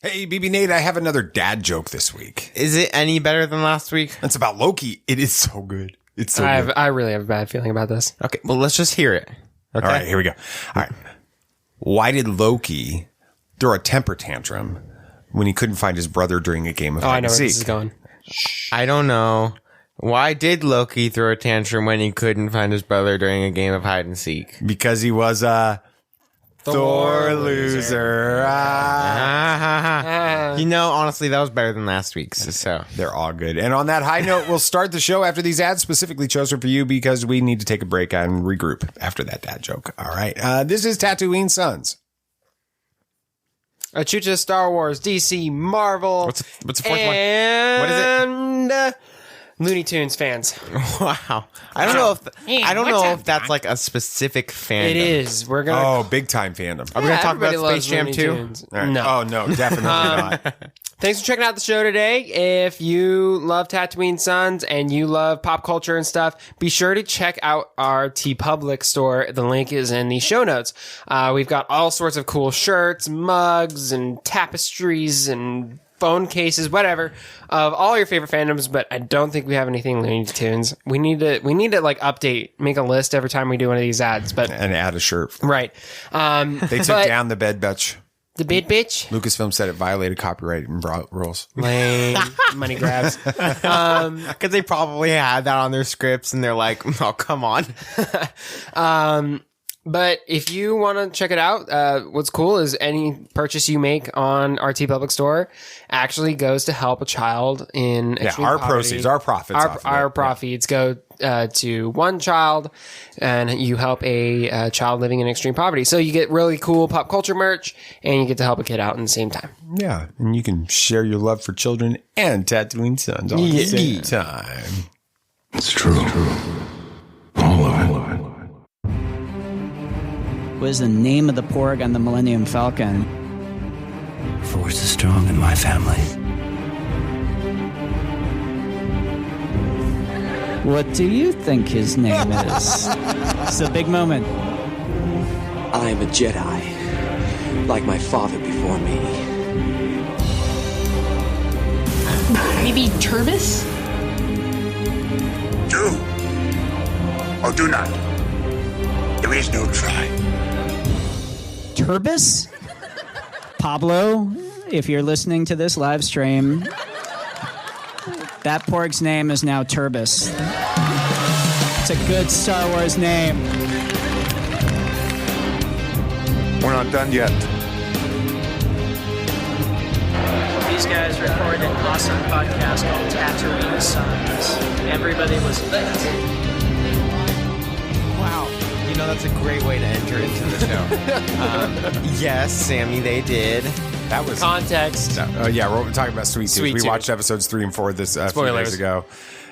Hey, BB Nate, I have another dad joke this week. Is it any better than last week? It's about Loki. It is so good. It's so good. I really have a bad feeling about this. Okay, well, let's just hear it. Okay. All right, here we go. All right. Why did Loki throw a temper tantrum when he couldn't find his brother during a game of hide I know and where seek? this is going. I don't know. Why did Loki throw a tantrum when he couldn't find his brother during a game of hide and seek? Because he was a Thor loser. You know, honestly, that was better than last week's. So They're all good. And on that high note, we'll start the show after these ads specifically chosen for you because we need to take a break and regroup after that dad joke. All right. This is Tatooine Sons. A choo-choo Star Wars, DC, Marvel. what's the fourth one? and, What is it? Looney Tunes fans. Wow. I don't know if that's like a specific fandom. It is. We're going to... Oh, big time fandom. Are we going to talk about everybody Space loves Jam Looney 2? Tunes. All right. No. Oh, no, definitely not. Thanks for checking out the show today. If you love Tatooine Sons and you love pop culture and stuff, be sure to check out our TeePublic store. The link is in the show notes. We've got all sorts of cool shirts, mugs, and tapestries and phone cases, whatever, of all your favorite fandoms, but I don't think we have anything Looney Tunes. We need to like update, make a list every time we do one of these ads, but And add a shirt. right. They took down the bed bitch. The bid bitch. Lucasfilm said it violated copyright and rules. Lame. Money grabs. Because they probably had that on their scripts and they're like, oh, come on. But if you want to check it out, what's cool is any purchase you make on our TeePublic store actually goes to help a child in extreme our poverty. proceeds, our profits. off of Our it. profits go to one child, and you help a child living in extreme poverty. So you get really cool pop culture merch, and you get to help a kid out in the same time. Yeah, and you can share your love for children and Tatooine Sons all at the same time. It's true. All of it. What is the name of the porg on the Millennium Falcon? Force is strong in my family. What do you think his name is? It's a big moment. I am a Jedi, like my father before me. Maybe Turbis? Do or do not. There is no try. Turbis? Pablo, if you're listening to this live stream, that porg's name is now Turbis. It's a good Star Wars name. We're not done yet. These guys recorded an awesome podcast called Tatooine Sons. Everybody was lit. Wow. You know, that's a great way to enter into the show. Yes, Sammy, they did. That was Context. yeah, we're talking about Sweet Tooth. Sweet We Tooth. watched episodes 3 and 4 this few Spoilers. days ago.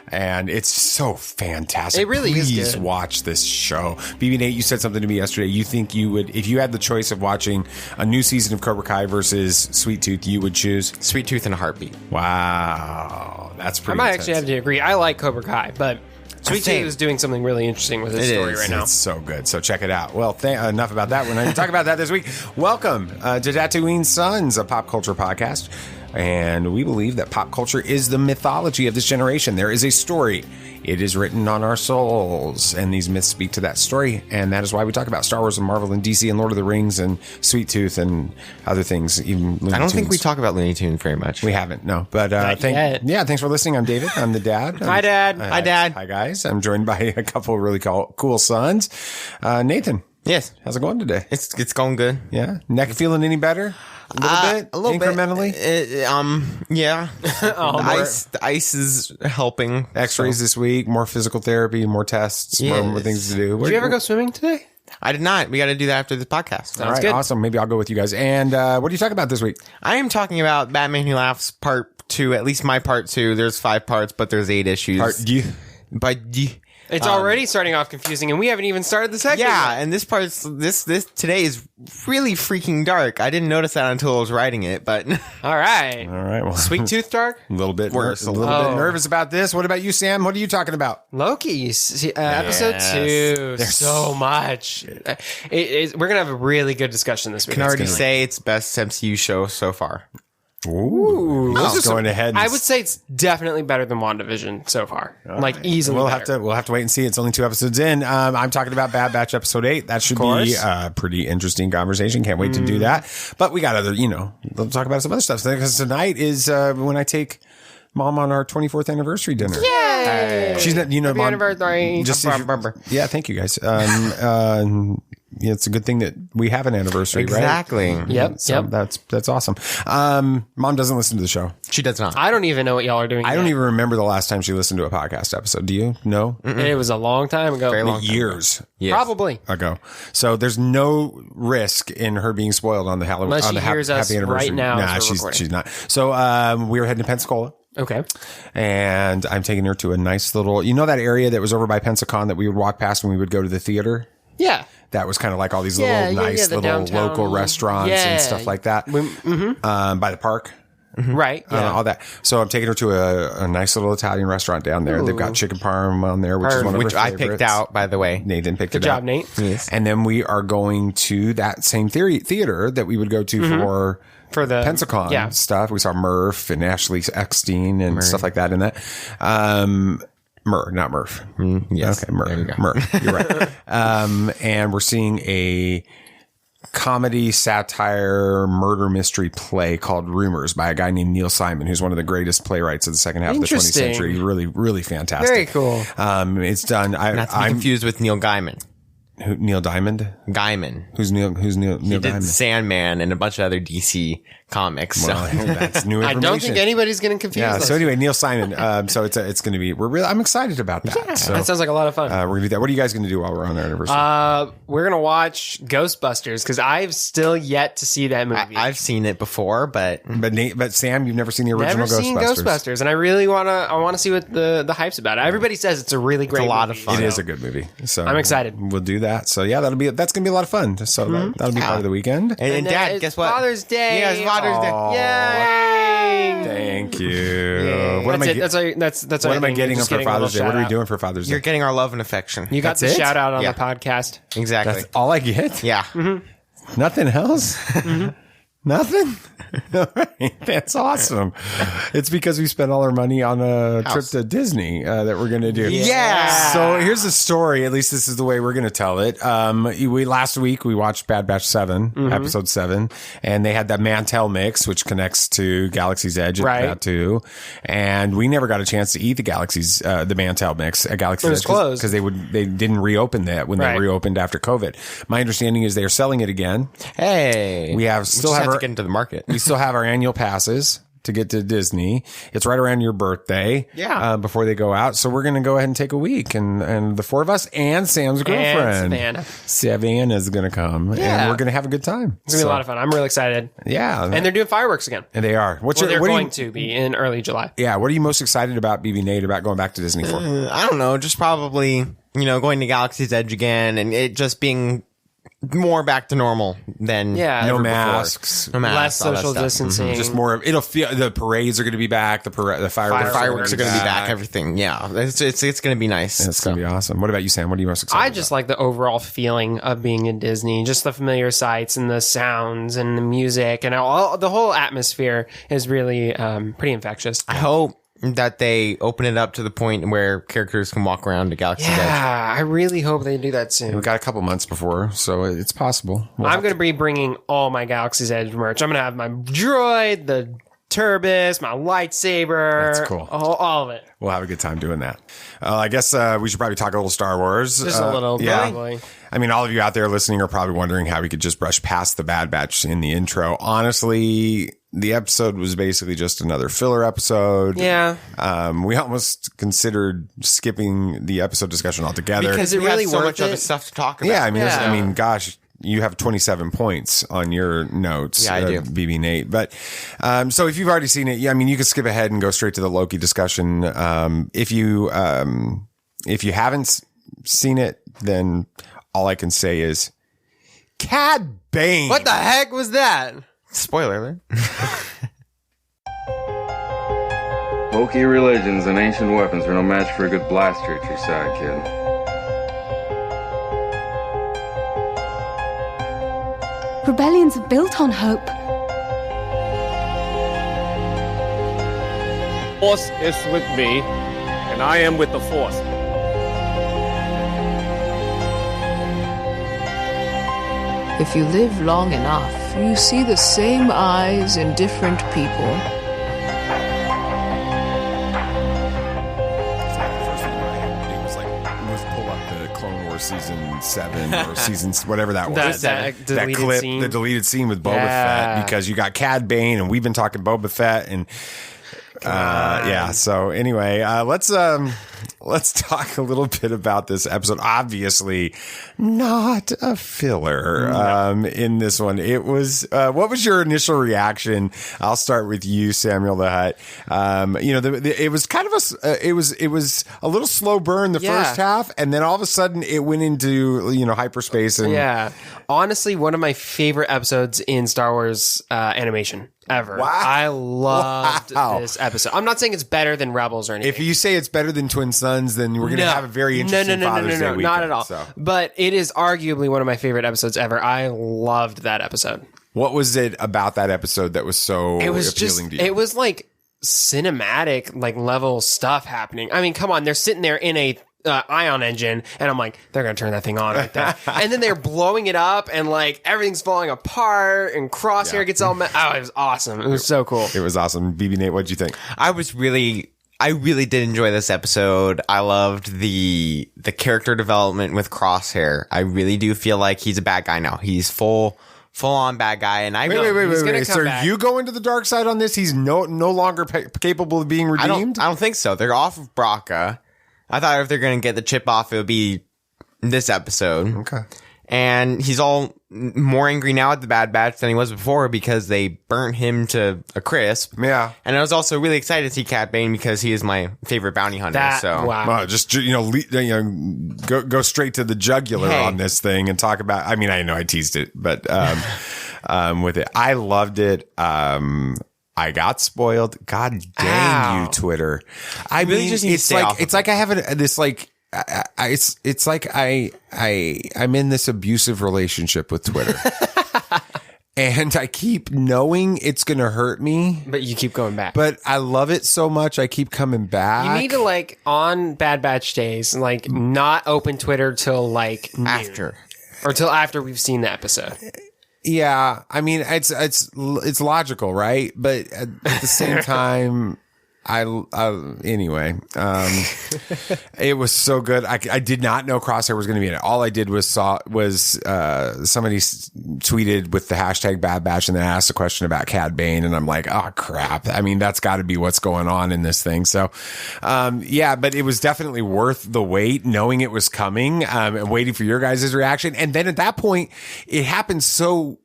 And it's so fantastic. It really is Please good. watch this show. BB Nate, you said something to me yesterday. You think you would, if you had the choice of watching a new season of Cobra Kai versus Sweet Tooth, you would choose? Sweet Tooth and a Heartbeat. Wow. That's I pretty might intense. actually have to agree. I like Cobra Kai, but Sweet Same. Tooth is doing something really interesting with his It story is. right now. It's so good. So check it out. Well, enough about that. We're not going to talk about that this week. Welcome to Tatooine Sons, a pop culture podcast. And we believe that pop culture is the mythology of this generation. There is a story. It is written on our souls. And these myths speak to that story. And that is why we talk about Star Wars and Marvel and DC and Lord of the Rings and Sweet Tooth and other things. Even Looney I don't think we Tunes. talk about Looney Tunes very much. We haven't, no. But yet. yeah, thanks for listening. I'm David. I'm the dad. Hi, Dad. Hi, Dad. Hi, guys. I'm joined by a couple of really cool sons. Nathan, Yes. how's it going today? It's going good. Yeah, neck feeling any better? A little bit, A little incrementally. Bit. Yeah. The ice is helping. X-rays this week, more physical therapy, more tests, more Yes. things to do. Did you ever go swimming today? I did not. We got to do that after the podcast. All right, good. awesome. Maybe I'll go with you guys. And what are you talking about this week? I am talking about Batman Who Laughs Part 2, at least my Part 2. There's 5 parts, but there's 8 issues. It's already starting off confusing, and we haven't even started the second. Yeah, and this part's this today is really freaking dark. I didn't notice that until I was writing it, but All right. All right, well, Sweet Tooth Dark? a little bit Worse. a little Oh. bit nervous about this. What about you, Sam? What are you talking about? Loki, episode 2. There's so much. We're going to have a really good discussion this week. I can already say it's best MCU show so far. Ooh, this is going ahead. I would say it's definitely better than WandaVision so far. Like easily. We'll better. have to wait and see. It's only 2 episodes in. I'm talking about Bad Batch episode 8. That should be a pretty interesting conversation. Can't wait to do that. But we got other, we'll talk about some other stuff. Because tonight is when I take Mom on our 24th anniversary dinner. Yay! She's not, Happy Mom. anniversary. Yeah, thank you guys. It's a good thing that we have an anniversary, Exactly. right? Yep. So that's awesome. Mom doesn't listen to the show. She does not. I don't even know what y'all are doing. I don't even remember the last time she listened to a podcast episode. Do you? No? It was a long time ago. Very long time Years. Yes. Probably. Ago. So there's no risk in her being spoiled on the Halloween. Unless on the she hears us happy anniversary. right now Nah, as we're recording. she's not. So we were heading to Pensacola. Okay. And I'm taking her to a nice little, that area that was over by Pensacon that we would walk past when we would go to the theater? Yeah. That was kind of like all these Yeah, little nice the little downtown- local restaurants and stuff like that. By the park. Right. Yeah. All that. So I'm taking her to a nice little Italian restaurant down there. They've got chicken parm on there, which is one of Which her I favorites. picked out, by the way. Nathan picked Good it job, out. Nate. Yes. And then we are going to that same theater that we would go to For the Pensacon stuff. We saw Murph and Ashley Eckstein and stuff like that in that. Not Murph. Yes. Okay, Murph. There you go. Murph. You're right. And we're seeing a comedy satire murder mystery play called Rumors by a guy named Neil Simon, who's one of the greatest playwrights of the second half of the 20th Interesting. century. Really, really fantastic. Very cool. It's done. Not to be confused with Neil Gaiman. Neil Diamond. Gaiman. Who's Neil He did Diamond? Sandman and a bunch of other DC comics. So. Well, that's new I information. don't think anybody's getting confused. Yeah. us. So anyway, Neil Simon. So it's going to be. I'm excited about that. Yeah, so, that sounds like a lot of fun. we're gonna do that. What are you guys going to do while we're on our anniversary? We're gonna watch Ghostbusters because I've still yet to see that movie. I've seen it before, but but Sam, you've never seen the original never seen Ghostbusters, and I really wanna see what the hype's about. Everybody says it's a really great. a lot movie, of fun. It is a good movie. So I'm excited. We'll do that. So yeah, that's going to be a lot of fun. So that'll be part of the weekend. and Dad, it's guess what? Father's Day. Yeah, it's Father's Day. Yay! Thank you. What am I? That's What am I thing. getting You're him just for getting a Father's Day? little What are we shout-out. doing for Father's Day? You're getting our love and affection. You got That's the it? shout out on Yeah. the podcast. Exactly. That's all I get. Yeah. Nothing else. Nothing. All right. That's awesome. It's because we spent all our money on a trip to Disney that we're going to do. Yeah. So here's the story. At least this is the way we're going to tell it. Last week we watched Bad Batch 7, episode 7, and they had that Mantel mix, which connects to Galaxy's Edge at Right. Batu. And we never got a chance to eat the Mantel mix at Galaxy's It was Edge closed. because they didn't reopen that when Right. they reopened after COVID. My understanding is they are selling it again. Hey. We still have to get into the market. we still have our annual passes to get to Disney. It's right around your birthday. Yeah. Before they go out. So we're going to go ahead and take a week and the four of us and Sam's girlfriend. Savannah. Savannah's going to come Yeah. and we're going to have a good time. It's gonna be a lot of fun. I'm really excited. Yeah. And they're doing fireworks again. And they are. Well, they're going to be in early July. Yeah. What are you most excited about, BB Nate, about going back to Disney for? I don't know. Just probably, going to Galaxy's Edge again and it just being more back to normal than Yeah. ever No before. masks. No masks. Less all that social stuff. distancing. Just more. It'll feel the parades are going to be back. The fireworks, Fireworks are going to be back. Everything. Yeah. It's going to be nice. It's going to be awesome. What about you, Sam? What are you most excited I just like the overall feeling of being in Disney, just the familiar sights and the sounds and the music and the whole atmosphere is really pretty infectious. I hope that they open it up to the point where characters can walk around to Galaxy's Edge. Yeah, I really hope they do that soon. We've got a couple months before, so it's possible. I'm going to be bringing all my Galaxy's Edge merch. I'm going to have my droid, the Turbis, my lightsaber. That's cool. All of it. We'll have a good time doing that. I guess we should probably talk a little Star Wars. Just a little, probably. I mean, all of you out there listening are probably wondering how we could just brush past the Bad Batch in the intro. Honestly, the episode was basically just another filler episode. Yeah. We almost considered skipping the episode discussion altogether. Because it We had really so worth much it. other stuff to talk about. Yeah, I mean, Yeah. gosh, you have 27 points on your notes. Yeah, I do. BB Nate. But, so if you've already seen it, I mean, you can skip ahead and go straight to the Loki discussion. If you haven't seen it, then all I can say is Cad Bane. What the heck was that? Spoiler alert. Loki religions and ancient weapons are no match for a good blaster at your side, kid. Rebellions are built on hope. Force is with me, and I am with the Force. If you live long enough, you see the same eyes in different people. Season 7 or season whatever that was. That that clip, scene. the deleted scene with Boba Fett, because you got Cad Bane and we've been talking Boba Fett and so anyway, let's talk a little bit about this episode. Obviously not a filler in this one. It was what was your initial reaction? I'll start with you, Samuel the Hutt. It was kind of it was a little slow burn the first half, and then all of a sudden it went into hyperspace and honestly one of my favorite episodes in Star Wars animation ever. Wow. I loved this episode. I'm not saying it's better than Rebels or anything. If you say it's better than Twin Sons, then we're going to have a very interesting Father's Day weekend. Not at all. So. But it is arguably one of my favorite episodes ever. I loved that episode. What was it about that episode that was so appealing to you? It was like cinematic, like level stuff happening. I mean, come on, they're sitting there in a ion engine, and I'm like, they're gonna turn that thing on right there. And then they're blowing it up, and like everything's falling apart, and Crosshair gets all it was awesome. It was so cool. It was awesome. BB Nate, what'd you think? I really did enjoy this episode. I loved the character development with Crosshair. I really do feel like he's a bad guy now. He's full on bad guy, and wait. So are you going to the dark side on this? He's no longer capable of being redeemed? I don't think so. They're off of Bracca. I thought if they're going to get the chip off, it would be this episode. Okay. And he's all more angry now at the Bad Batch than he was before because they burnt him to a crisp. Yeah. And I was also really excited to see Cad Bane because he is my favorite bounty hunter. Just go straight to the jugular on this thing and talk about. I mean, I know I teased it, but with it, I loved it. I got spoiled. God dang you, Twitter! I really mean, just need it's to stay like off it's like I have this like. It's like I'm in this abusive relationship with Twitter. And I keep knowing it's going to hurt me. But you keep going back. But I love it so much, I keep coming back. You need to, like, on Bad Batch days, like, not open Twitter till, like, noon. After. Or till after we've seen the episode. Yeah. I mean, it's logical, right? But at the same time... anyway, it was so good. I did not know Crosshair was going to be in it. All I did was somebody tweeted with the hashtag Bad Batch and then asked a question about Cad Bane, and I'm like, oh crap. I mean, that's got to be what's going on in this thing. So, but it was definitely worth the wait, knowing it was coming, and waiting for your guys' reaction. And then at that point, it happened so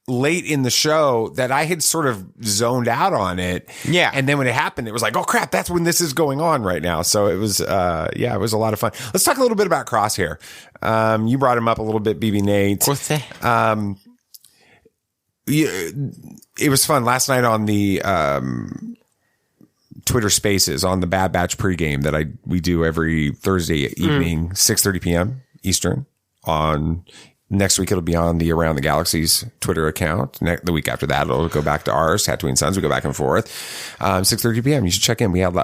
late in the show that I had sort of zoned out on it. Yeah. And then when it happened, it was like, oh crap, that's when this is going on right now. So it was, it was a lot of fun. Let's talk a little bit about Crosshair. You brought him up a little bit, BB Nate. It was fun last night on the, Twitter Spaces on the Bad Batch pregame that we do every Thursday evening, 6:30 p.m. Eastern on. Next week, it'll be on the Around the Galaxy's Twitter account. The week after that, it'll go back to ours, Tatooine Sons. We go back and forth. 6:30 p.m. You should check in. We had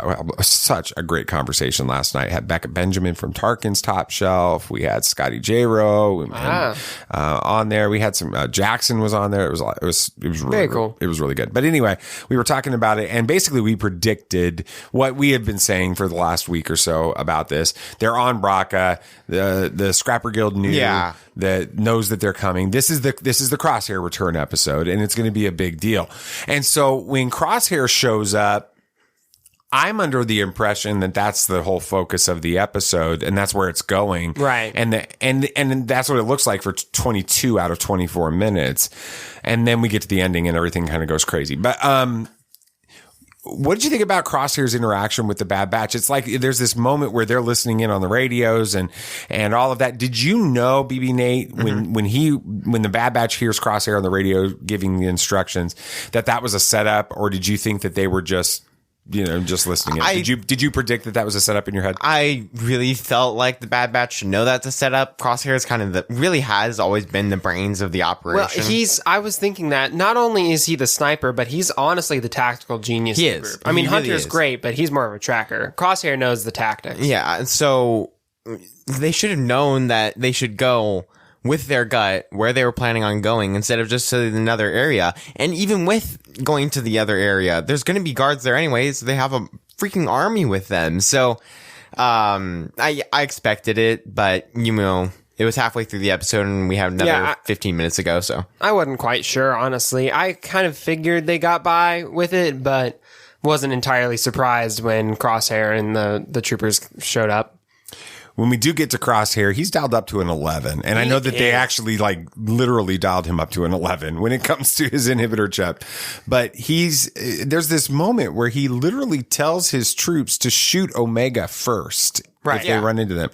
such a great conversation last night. Had Becca Benjamin from Tarkin's Top Shelf. We had Scotty J. Rowe on there. We had some Jackson was on there. It was really very cool. It was really good. But anyway, we were talking about it, and basically we predicted what we had been saying for the last week or so about this. They're on Bracca. The Scrapper Guild knew. Yeah. That knows that they're coming. This is the Crosshair return episode, and it's going to be a big deal. And so when Crosshair shows up, I'm under the impression that that's the whole focus of the episode, and that's where it's going. Right. And that's what it looks like for 22 out of 24 minutes. And then we get to the ending, and everything kind of goes crazy. But what did you think about Crosshair's interaction with the Bad Batch? It's like there's this moment where they're listening in on the radios and all of that. Did you know, BB Nate, when the Bad Batch hears Crosshair on the radio giving the instructions, that was a setup, or did you think that they were just just listening in? Did you predict that was a setup in your head? I really felt like the Bad Batch should know that's a setup. Crosshair is kind of really has always been the brains of the operation. Well, I was thinking that not only is he the sniper, but he's honestly the tactical genius of the group. I mean, Hunter's great, but he's more of a tracker. Crosshair knows the tactics. Yeah, so they should have known that they should go with their gut where they were planning on going instead of just to another area. And even with going to the other area, there's going to be guards there anyways. They have a freaking army with them. So, I expected it, but it was halfway through the episode and we have another 15 minutes ago. So I wasn't quite sure, honestly. I kind of figured they got by with it, but wasn't entirely surprised when Crosshair and the troopers showed up. When we do get to Crosshair, he's dialed up to an 11. And I know that they actually literally dialed him up to an 11 when it comes to his inhibitor chip. But there's this moment where he literally tells his troops to shoot Omega first if they run into them.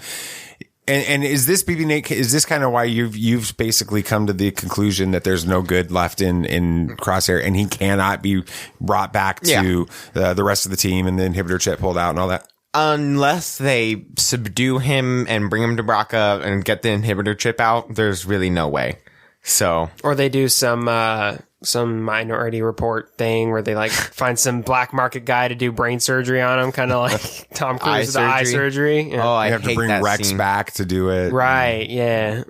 And is this BB Nate? Is this kind of why you've basically come to the conclusion that there's no good left in Crosshair and he cannot be brought back to the rest of the team and the inhibitor chip pulled out and all that? Unless they subdue him and bring him to Bracca and get the inhibitor chip out, there's really no way. So, or they do some Minority Report thing where they find some black market guy to do brain surgery on him, kind of like Tom Cruise with the eye surgery. Yeah. Oh, I have to bring Rex back to do it. Right? Yeah.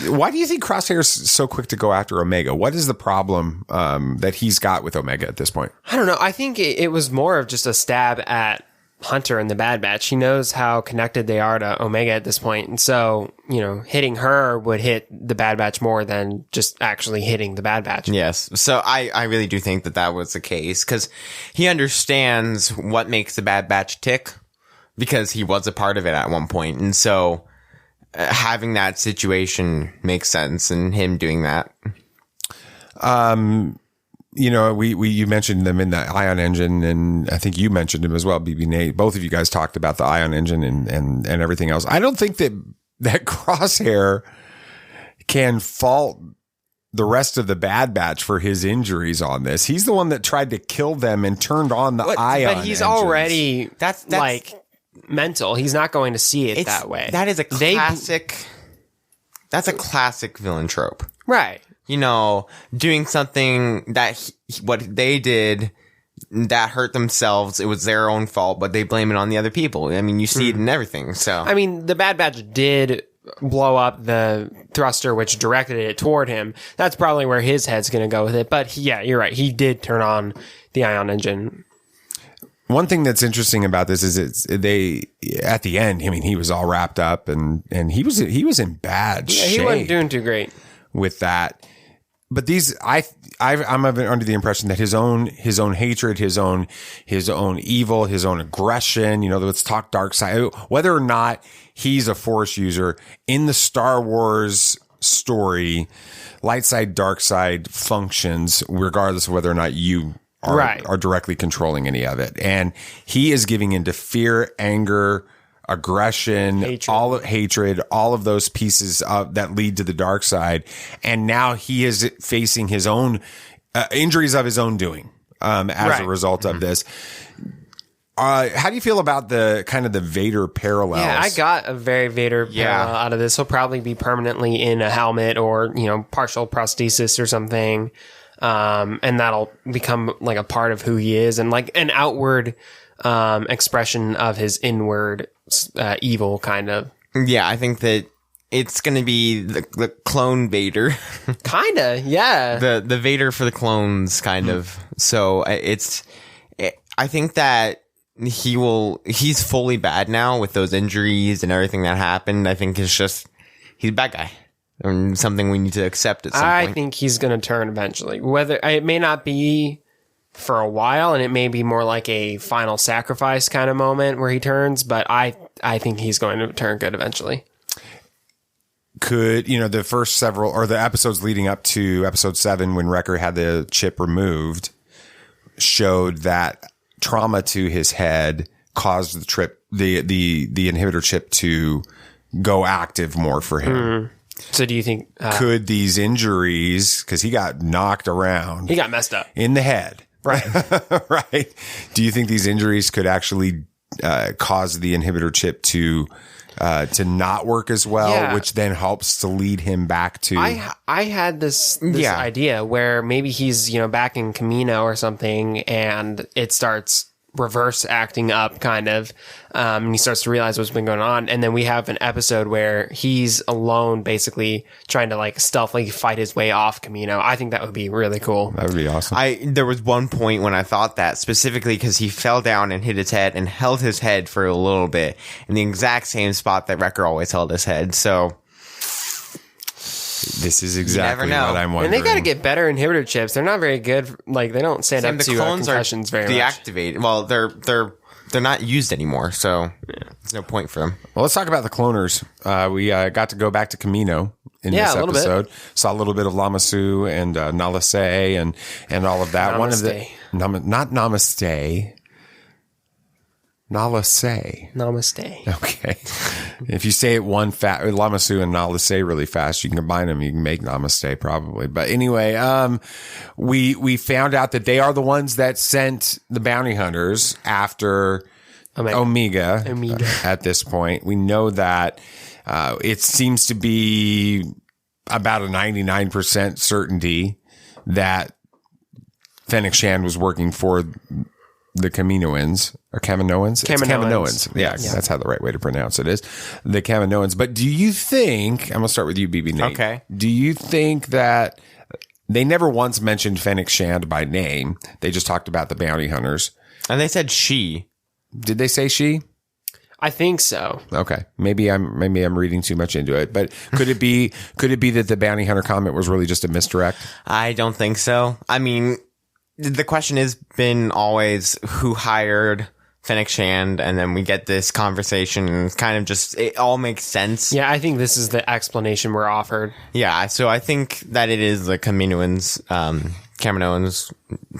Why do you think Crosshair's so quick to go after Omega? What is the problem that he's got with Omega at this point? I don't know. I think it was more of just a stab at Hunter and the Bad Batch. He knows how connected they are to Omega at this point. And so, hitting her would hit the Bad Batch more than just actually hitting the Bad Batch. Yes. So I really do think that was the case because he understands what makes the Bad Batch tick because he was a part of it at one point. And so having that situation makes sense and him doing that. You mentioned them in the ion engine, and I think you mentioned him as well, BB Nate. Both of you guys talked about the ion engine and everything else. I don't think that Crosshair can fault the rest of the Bad Batch for his injuries on this. He's the one that tried to kill them and turned on the ion But he's engines. Already that's mental. He's not going to see it that way. That is a classic. That's a classic villain trope, right? Doing something that what they did that hurt themselves. It was their own fault, but they blame it on the other people. I mean, you see it in everything. So, I mean, the Bad Batch did blow up the thruster, which directed it toward him. That's probably where his head's going to go with it. But yeah, you're right. He did turn on the ion engine. One thing that's interesting about this is they at the end. I mean, he was all wrapped up and he was in bad shape. He wasn't doing too great with that. But I'm under the impression that his own hatred, his own evil, his own aggression. Let's talk dark side. Whether or not he's a Force user in the Star Wars story, light side, dark side functions regardless of whether or not you are directly controlling any of it. And he is giving into fear, anger, aggression, hatred, all of those pieces that lead to the dark side. And now he is facing his own injuries of his own doing as a result of this. How do you feel about the kind of the Vader parallels? Yeah, I got a very Vader parallel out of this. He'll probably be permanently in a helmet or, partial prosthesis or something. And that'll become like a part of who he is and like an outward expression of his inward evil, kind of. Yeah, I think that it's going to be the clone Vader. Kind of, yeah. The Vader for the clones, kind of. So I think that he's fully bad now with those injuries and everything that happened. I think it's just, he's a bad guy. Or something we need to accept at some point. I think he's going to turn eventually. Whether it may not be for a while, and it may be more like a final sacrifice kind of moment where he turns, but I think he's going to turn good eventually. Could, the first several, or the episodes leading up to episode 7 when Wrecker had the chip removed, showed that trauma to his head caused the inhibitor chip to go active more for him. Mm-hmm. So do you think... could these injuries, because he got knocked around... He got messed up. In the head. Right. Right. Do you think these injuries could actually cause the inhibitor chip to not work as well, which then helps to lead him back to... I had this idea where maybe he's, back in Camino or something, and it starts reverse acting up kind of, and he starts to realize what's been going on, and then we have an episode where he's alone basically trying to like stealthily fight his way off Camino. I think that would be really cool. That would be awesome. There was one point when I thought that, specifically because he fell down and hit his head and held his head for a little bit in the exact same spot that Wrecker always held his head. So this is exactly what I'm wondering. And they got to get better inhibitor chips. They're not very good. Like, they don't stand up to concussions very much. Deactivated. Well, they're not used anymore, so there's no point for them. Well, let's talk about the cloners. We got to go back to Camino in this episode. Saw a little bit of Lamassu and Nala Se and all of that. Namaste. One of the not Namaste. Nala Se. Namaste. Okay. If you say it Lamassu and Nala Se really fast, you can combine them. You can make Namaste probably. But anyway, we found out that they are the ones that sent the bounty hunters after Omega. At this point. We know that it seems to be about a 99% certainty that Fennec Shand was working for the Kaminoans or Kaminoans? Kaminoans. Yeah, that's how the right way to pronounce it is. The Kaminoans. But do you think, I'm going to start with you, BB Nate. Okay. Do you think that they never once mentioned Fennec Shand by name? They just talked about the bounty hunters. And they said she. Did they say she? I think so. Okay. Maybe I'm reading too much into it, but could it be that the bounty hunter comment was really just a misdirect? I don't think so. I mean, the question has been always who hired Fennec Shand, and then we get this conversation, and it's kind of just, it all makes sense. Yeah, I think this is the explanation we're offered. Yeah, so I think that it is the Kaminoans,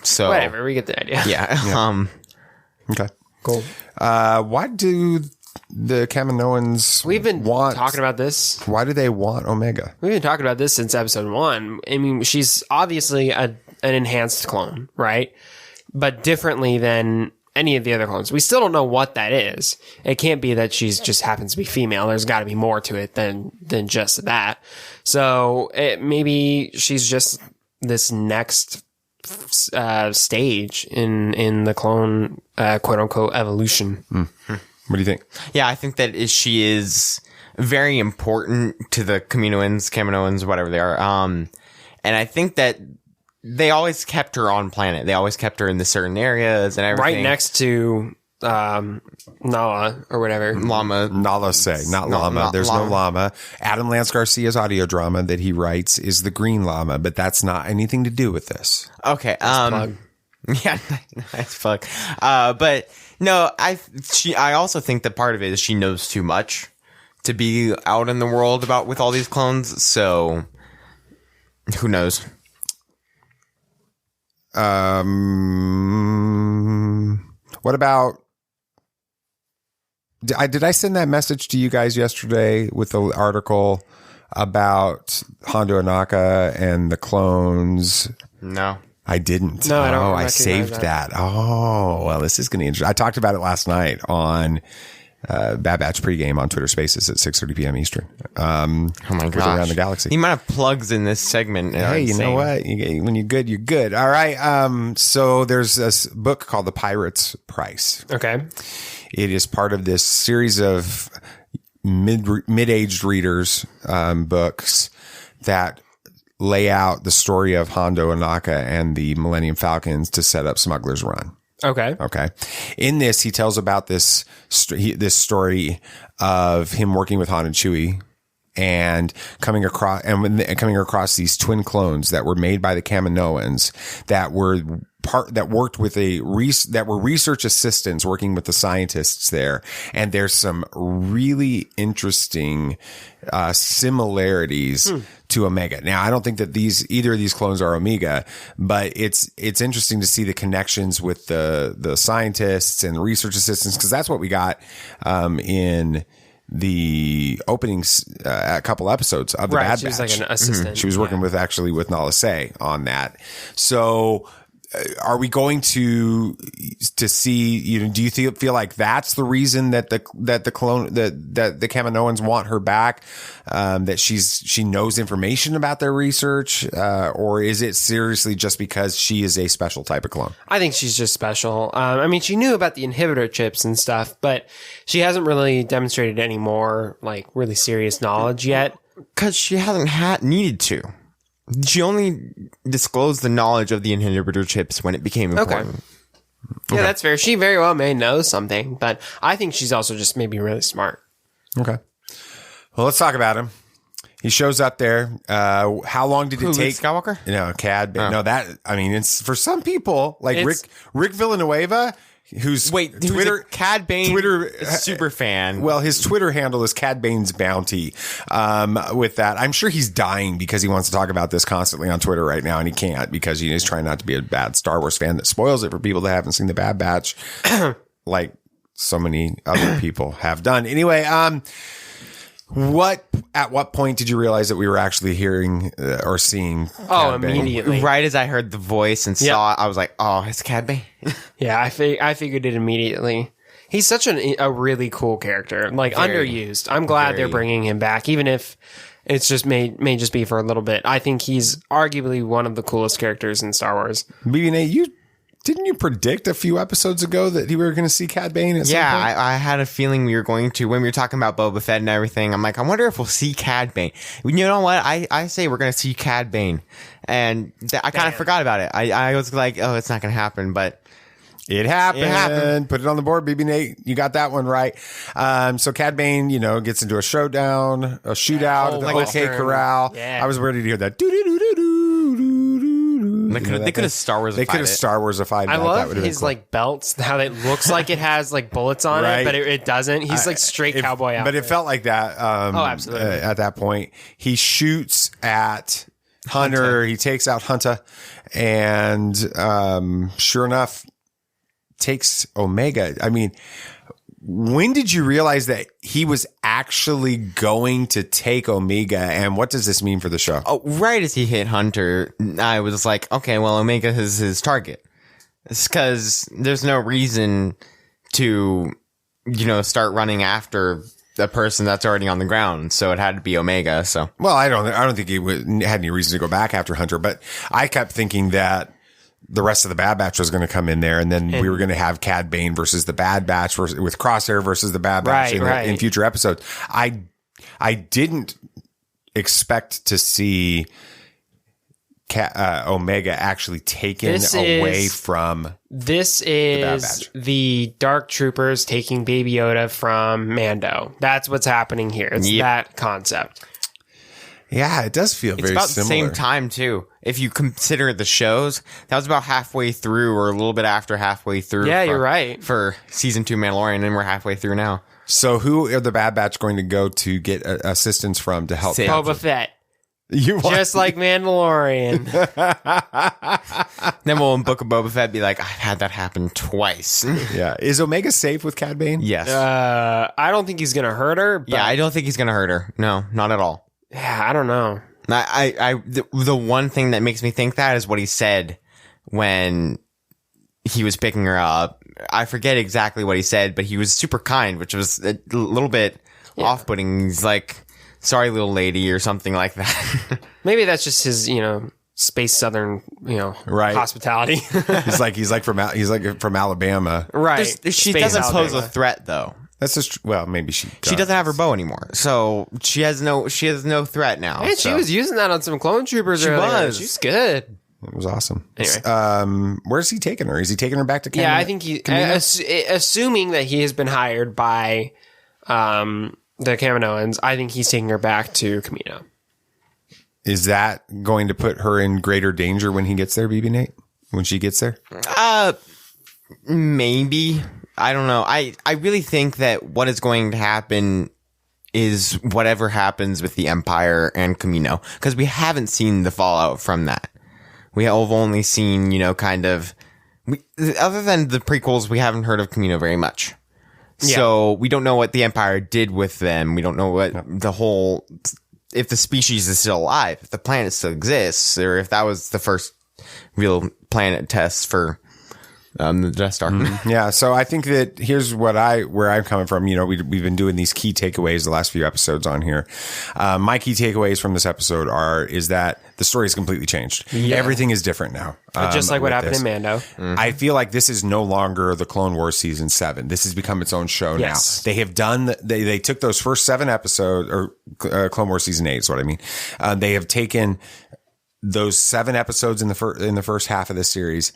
so... Whatever, we get the idea. Yeah. Okay. Cool. Why do the Kaminoans We've been talking about this. Why do they want Omega? We've been talking about this since episode 1. I mean, she's obviously an enhanced clone, right? But differently than any of the other clones. We still don't know what that is. It can't be that she's just happens to be female. There's got to be more to it than just that. So maybe she's just this next stage in the clone quote unquote evolution. Mm-hmm. What do you think? Yeah, I think that she is very important to the Kaminoans, whatever they are. And I think that they always kept her on planet. They always kept her in the certain areas and everything. Right next to Nala or whatever. Nala Se, not Llama. There's no Llama. Adam Lance Garcia's audio drama that he writes is the Green Llama, but that's not anything to do with this. Okay. Plug. Yeah, nice plug. But no, I also think that part of it is she knows too much to be out in the world with all these clones. So who knows? What about? Did I send that message to you guys yesterday with the article about Hondo Ohnaka and the clones? No. I didn't. No, I don't. I saved that. Oh, well, this is going to be interesting. I talked about it last night on Bad Batch pregame on Twitter Spaces at 6:30 p.m. Eastern. Oh my gosh. Around the galaxy. The amount of plugs in this segment. Hey, you know what? When you're good, you're good. All right. So there's this book called The Pirate's Price. Okay. It is part of this series of mid-aged readers books that lay out the story of Hondo Ohnaka and the Millennium Falcons to set up Smuggler's Run. Okay. In this, he tells about this story of him working with Han and Chewie and coming across these twin clones that were made by the Kaminoans that were research assistants working with the scientists there. And there's some really interesting similarities to Omega. Now, I don't think that either of these clones are Omega, but it's interesting to see the connections with the scientists and the research assistants, because that's what we got in the openings, a couple episodes of the Bad Batch. She was like an assistant. She was working with Nala Se on that. So are we going to see, do you feel like that's the reason that the Kaminoans want her back? That she knows information about their research, or is it seriously just because she is a special type of clone? I think she's just special. I mean, she knew about the inhibitor chips and stuff, but she hasn't really demonstrated any more like really serious knowledge yet. Because she hasn't needed to. She only disclosed the knowledge of the inhibitor chips when it became important. Yeah, that's fair. She very well may know something, but I think she's also just maybe really smart. Okay. Well, let's talk about him. He shows up there. How long did it take? Luke Skywalker? No, Cad. No, it's for some people like Rick Villanueva. Who's Twitter Cad Bane Twitter super fan. Well, his Twitter handle is Cad Bane's Bounty. With that, I'm sure he's dying because he wants to talk about this constantly on Twitter right now, and he can't because he's trying not to be a bad Star Wars fan that spoils it for people that haven't seen the Bad Batch, like so many other people have done. Anyway, at what point did you realize that we were actually hearing or seeing Cad Bane? Immediately. Right as I heard the voice and saw it, I was like, oh, it's Cad Bane. Yeah, I figured it immediately. He's such a really cool character, like underused. I'm glad they're bringing him back, even if it's just may just be for a little bit. I think he's arguably one of the coolest characters in Star Wars. BB-8, didn't you predict a few episodes ago that we were going to see Cad Bane at some point? I had a feeling we were going to. When we were talking about Boba Fett and everything, I'm like, I wonder if we'll see Cad Bane. You know what? I say we're going to see Cad Bane. And I kind of forgot about it. I was like, oh, it's not going to happen, but... It happened. Put it on the board, BB-8. You got that one right. So Cad Bane, gets into a shootout at the OK Corral. Yeah. I was ready to hear that. They could have Star Wars. They could have Star Warsified. I love his cool. Belts. How it looks like it has bullets on it, but it doesn't. He's straight cowboy outfit. But it felt like that. Absolutely. At that point, he shoots at Hunter. He takes out Hunter, and sure enough, takes Omega. I mean, when did you realize that he was actually going to take Omega, and what does this mean for the show? Oh, right as he hit Hunter, I was like, okay, well, Omega is his target. It's because there's no reason to, start running after the person that's already on the ground. So it had to be Omega. So, well, I don't think he had any reason to go back after Hunter, but I kept thinking that the rest of the Bad Batch was going to come in there, and then we were going to have Cad Bane versus the Bad Batch with Crosshair versus the Bad Batch in future episodes. I didn't expect to see Omega actually taken away from. This is the Dark Troopers taking Baby Yoda from Mando. That's what's happening here. It's that concept. Yeah, it does feel very similar. It's about the same time, too. If you consider the shows, that was about halfway through or a little bit after halfway through. Yeah, you're right. For Season 2 Mandalorian, and we're halfway through now. So who are the Bad Batch going to go to get assistance from to help? Boba Fett. Just like Mandalorian. Then we'll in Book of Boba Fett be like, I've had that happen twice. Yeah. Is Omega safe with Cad Bane? Yes. I don't think he's going to hurt her. But I don't think he's going to hurt her. No, not at all. Yeah, I don't know. The one thing that makes me think that is what he said when he was picking her up. I forget exactly what he said, but he was super kind, which was a little bit off-putting. He's like, sorry, little lady, or something like that. Maybe that's just his, space Southern, hospitality. he's like from Alabama. Right. She doesn't pose a threat, though. That's just maybe she does. She doesn't have her bow anymore, so she has no threat now. And she was using that on some clone troopers earlier. She's good. It was awesome. Anyway. Where's he taking her? Is he taking her back to Canada? Yeah, I think assuming that he has been hired by the Kaminoans, I think he's taking her back to Kamino. Is that going to put her in greater danger when he gets there, BB-8? When she gets there? Maybe. I don't know. I really think that what is going to happen is whatever happens with the Empire and Kamino, because we haven't seen the fallout from that. We have only seen, other than the prequels, we haven't heard of Kamino very much. Yeah. So we don't know what the Empire did with them. We don't know what if the species is still alive, if the planet still exists, or if that was the first real planet tests for the Death Star. Yeah, so I think that here's where I'm coming from. You know, we've been doing these key takeaways the last few episodes on here. My key takeaways from this episode is that the story has completely changed. Yeah. Everything is different now. Just like what happened in Mando. I feel like this is no longer the Clone Wars season 7. This has become its own show now. They have done, they took those first 7 episodes, or Clone Wars season 8 is what I mean. They have taken those 7 episodes in the first half of this series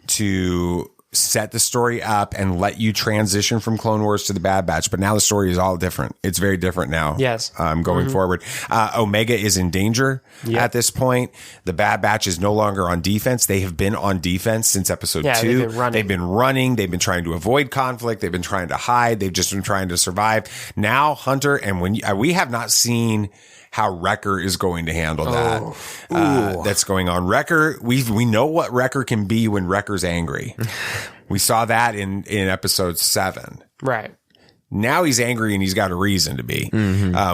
to set the story up and let you transition from Clone Wars to the Bad Batch. But now the story is all different. It's very different now. Yes. Going forward. Omega is in danger at this point. The Bad Batch is no longer on defense. They have been on defense since episode 2. They've been running. They've been trying to avoid conflict. They've been trying to hide. They've just been trying to survive. Now Hunter, and we have not seen how Wrecker is going to handle that. That's going on. Wrecker, we know what Wrecker can be when Wrecker's angry. We saw that in episode 7. Right. Now he's angry and he's got a reason to be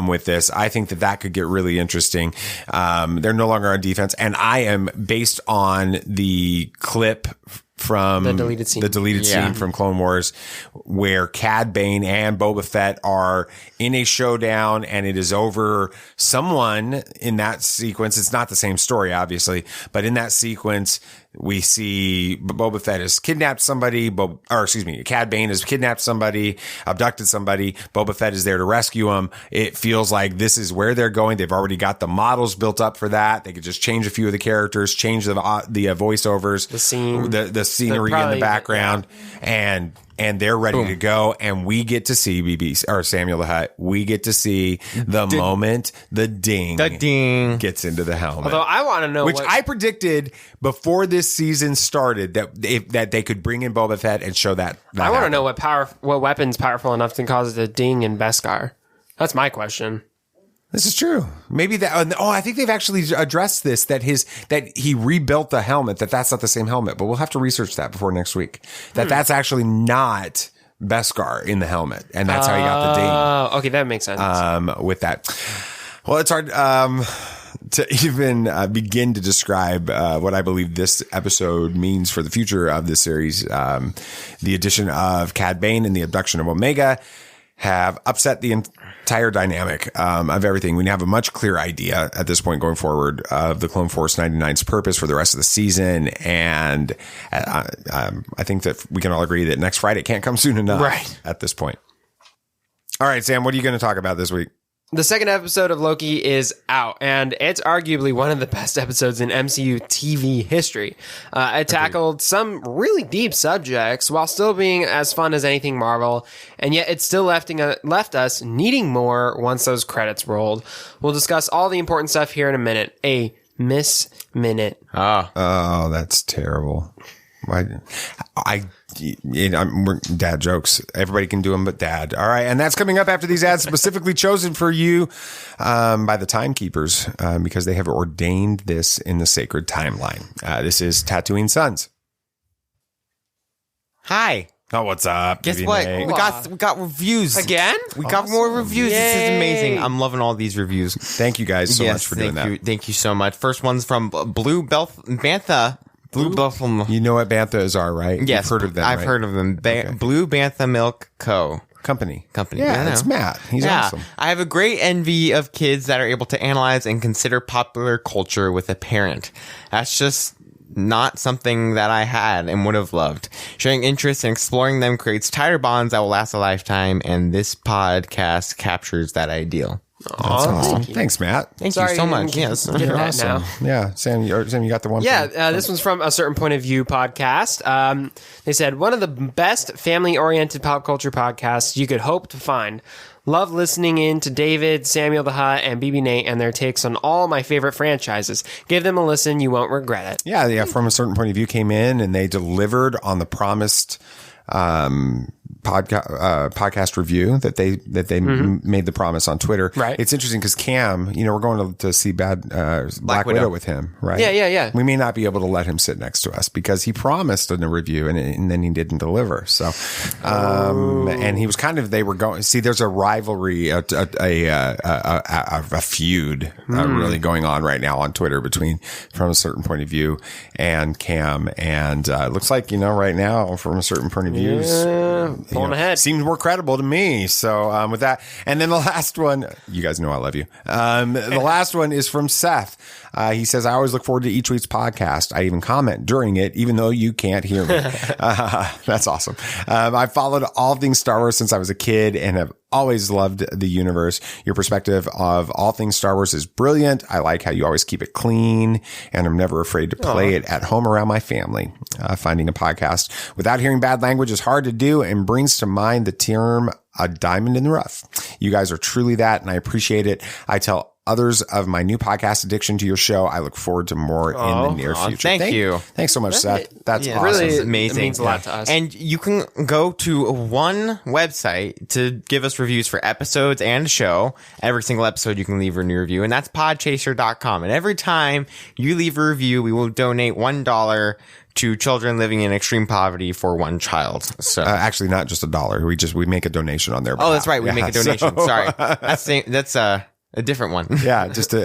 with this. I think that could get really interesting. They're no longer on defense. And I am based on the clip from the deleted scene from Clone Wars where Cad Bane and Boba Fett are in a showdown and it is over someone in that sequence. It's not the same story, obviously, but in that sequence, we see Boba Fett has kidnapped somebody, Cad Bane has kidnapped somebody, abducted somebody. Boba Fett is there to rescue him. It feels like this is where they're going. They've already got the models built up for that. They could just change a few of the characters, change the voiceovers, the scene, the scenery in the background, and they're ready to go. And we get to see Samuel the Hutt. We get to see the moment the ding gets into the helmet. Although I want to know, which I predicted before this season started, that they could bring in Boba Fett and show that. I want to know what weapon's powerful enough to cause it to ding in Beskar. That's my question. This is true. Maybe that. I think they've actually addressed this, that he rebuilt the helmet, that's not the same helmet, but we'll have to research that before next week. That's actually not Beskar in the helmet. And that's how he got the ding. Oh, okay. That makes sense. With that. Well, it's hard, to even begin to describe what I believe this episode means for the future of this series. The addition of Cad Bane and the abduction of Omega have upset the entire dynamic of everything. We have a much clearer idea at this point going forward of the Clone Force 99's purpose for the rest of the season. And I think that we can all agree that next Friday can't come soon enough at this point. All right, Sam, what are you going to talk about this week? The second episode of Loki is out, and it's arguably one of the best episodes in MCU TV history. It tackled some really deep subjects while still being as fun as anything Marvel, and yet it still left us needing more once those credits rolled. We'll discuss all the important stuff here in a minute. A Miss Minute. Oh, that's terrible. Dad jokes. Everybody can do them, but Dad. All right. And that's coming up after these ads specifically chosen for you by the timekeepers because they have ordained this in the sacred timeline. This is Tatooine Sons. Hi. Oh, what's up? Guess what? We got reviews again. We got more reviews. Yay. This is amazing. I'm loving all these reviews. Thank you guys so much for doing that. Thank you so much. First one's from Blue Bantha. Blue Buffalo. You know what banthas are, right? Yes. You've heard of them, I've right? heard of them. Blue Bantha Milk Company. Yeah, that's Matt. He's awesome. I have a great envy of kids that are able to analyze and consider popular culture with a parent. That's just not something that I had and would have loved. Sharing interests and exploring them creates tighter bonds that will last a lifetime, and this podcast captures that ideal. That's awesome. Thanks, Matt. Thank you so much. Yes. You're awesome. Now. Yeah. Sam, you got the one. Yeah. This one's from A Certain Point of View podcast. They said, one of the best family-oriented pop culture podcasts you could hope to find. Love listening in to David, Samuel the Hutt, and BB Nate and their takes on all my favorite franchises. Give them a listen. You won't regret it. Yeah. From A Certain Point of View came in and they delivered on the promised podcast review that they made the promise on Twitter. Right. It's interesting because Cam, we're going to see Black Widow with him, right? Yeah. We may not be able to let him sit next to us because he promised in a review and then he didn't deliver. So, and he was they were going, see, there's a rivalry, a feud really going on right now on Twitter from a certain point of view and Cam. And it looks like, right now from a certain point of view, pulling ahead. Seems more credible to me. So with that, and then the last one, you guys know I love you. The last one is from Seth. He says, I always look forward to each week's podcast. I even comment during it, even though you can't hear me. That's awesome. I've followed all things Star Wars since I was a kid and have always loved the universe. Your perspective of all things Star Wars is brilliant. I like how you always keep it clean and I'm never afraid to play it at home around my family. Finding a podcast without hearing bad language is hard to do and brings to mind the term a diamond in the rough. You guys are truly that and I appreciate it. I tell others of my new podcast addiction to your show. I look forward to more in the near future. Thank you. Thanks so much, Seth. That's awesome. Really amazing. It means a lot to us. And you can go to one website to give us reviews for episodes and show. Every single episode you can leave a new review, and that's podchaser.com. And every time you leave a review, we will donate $1 to children living in extreme poverty for one child. So actually not just $1. We make a donation on their behalf. Oh, that's right. We make a donation. Sorry. That's a different one. Yeah, just we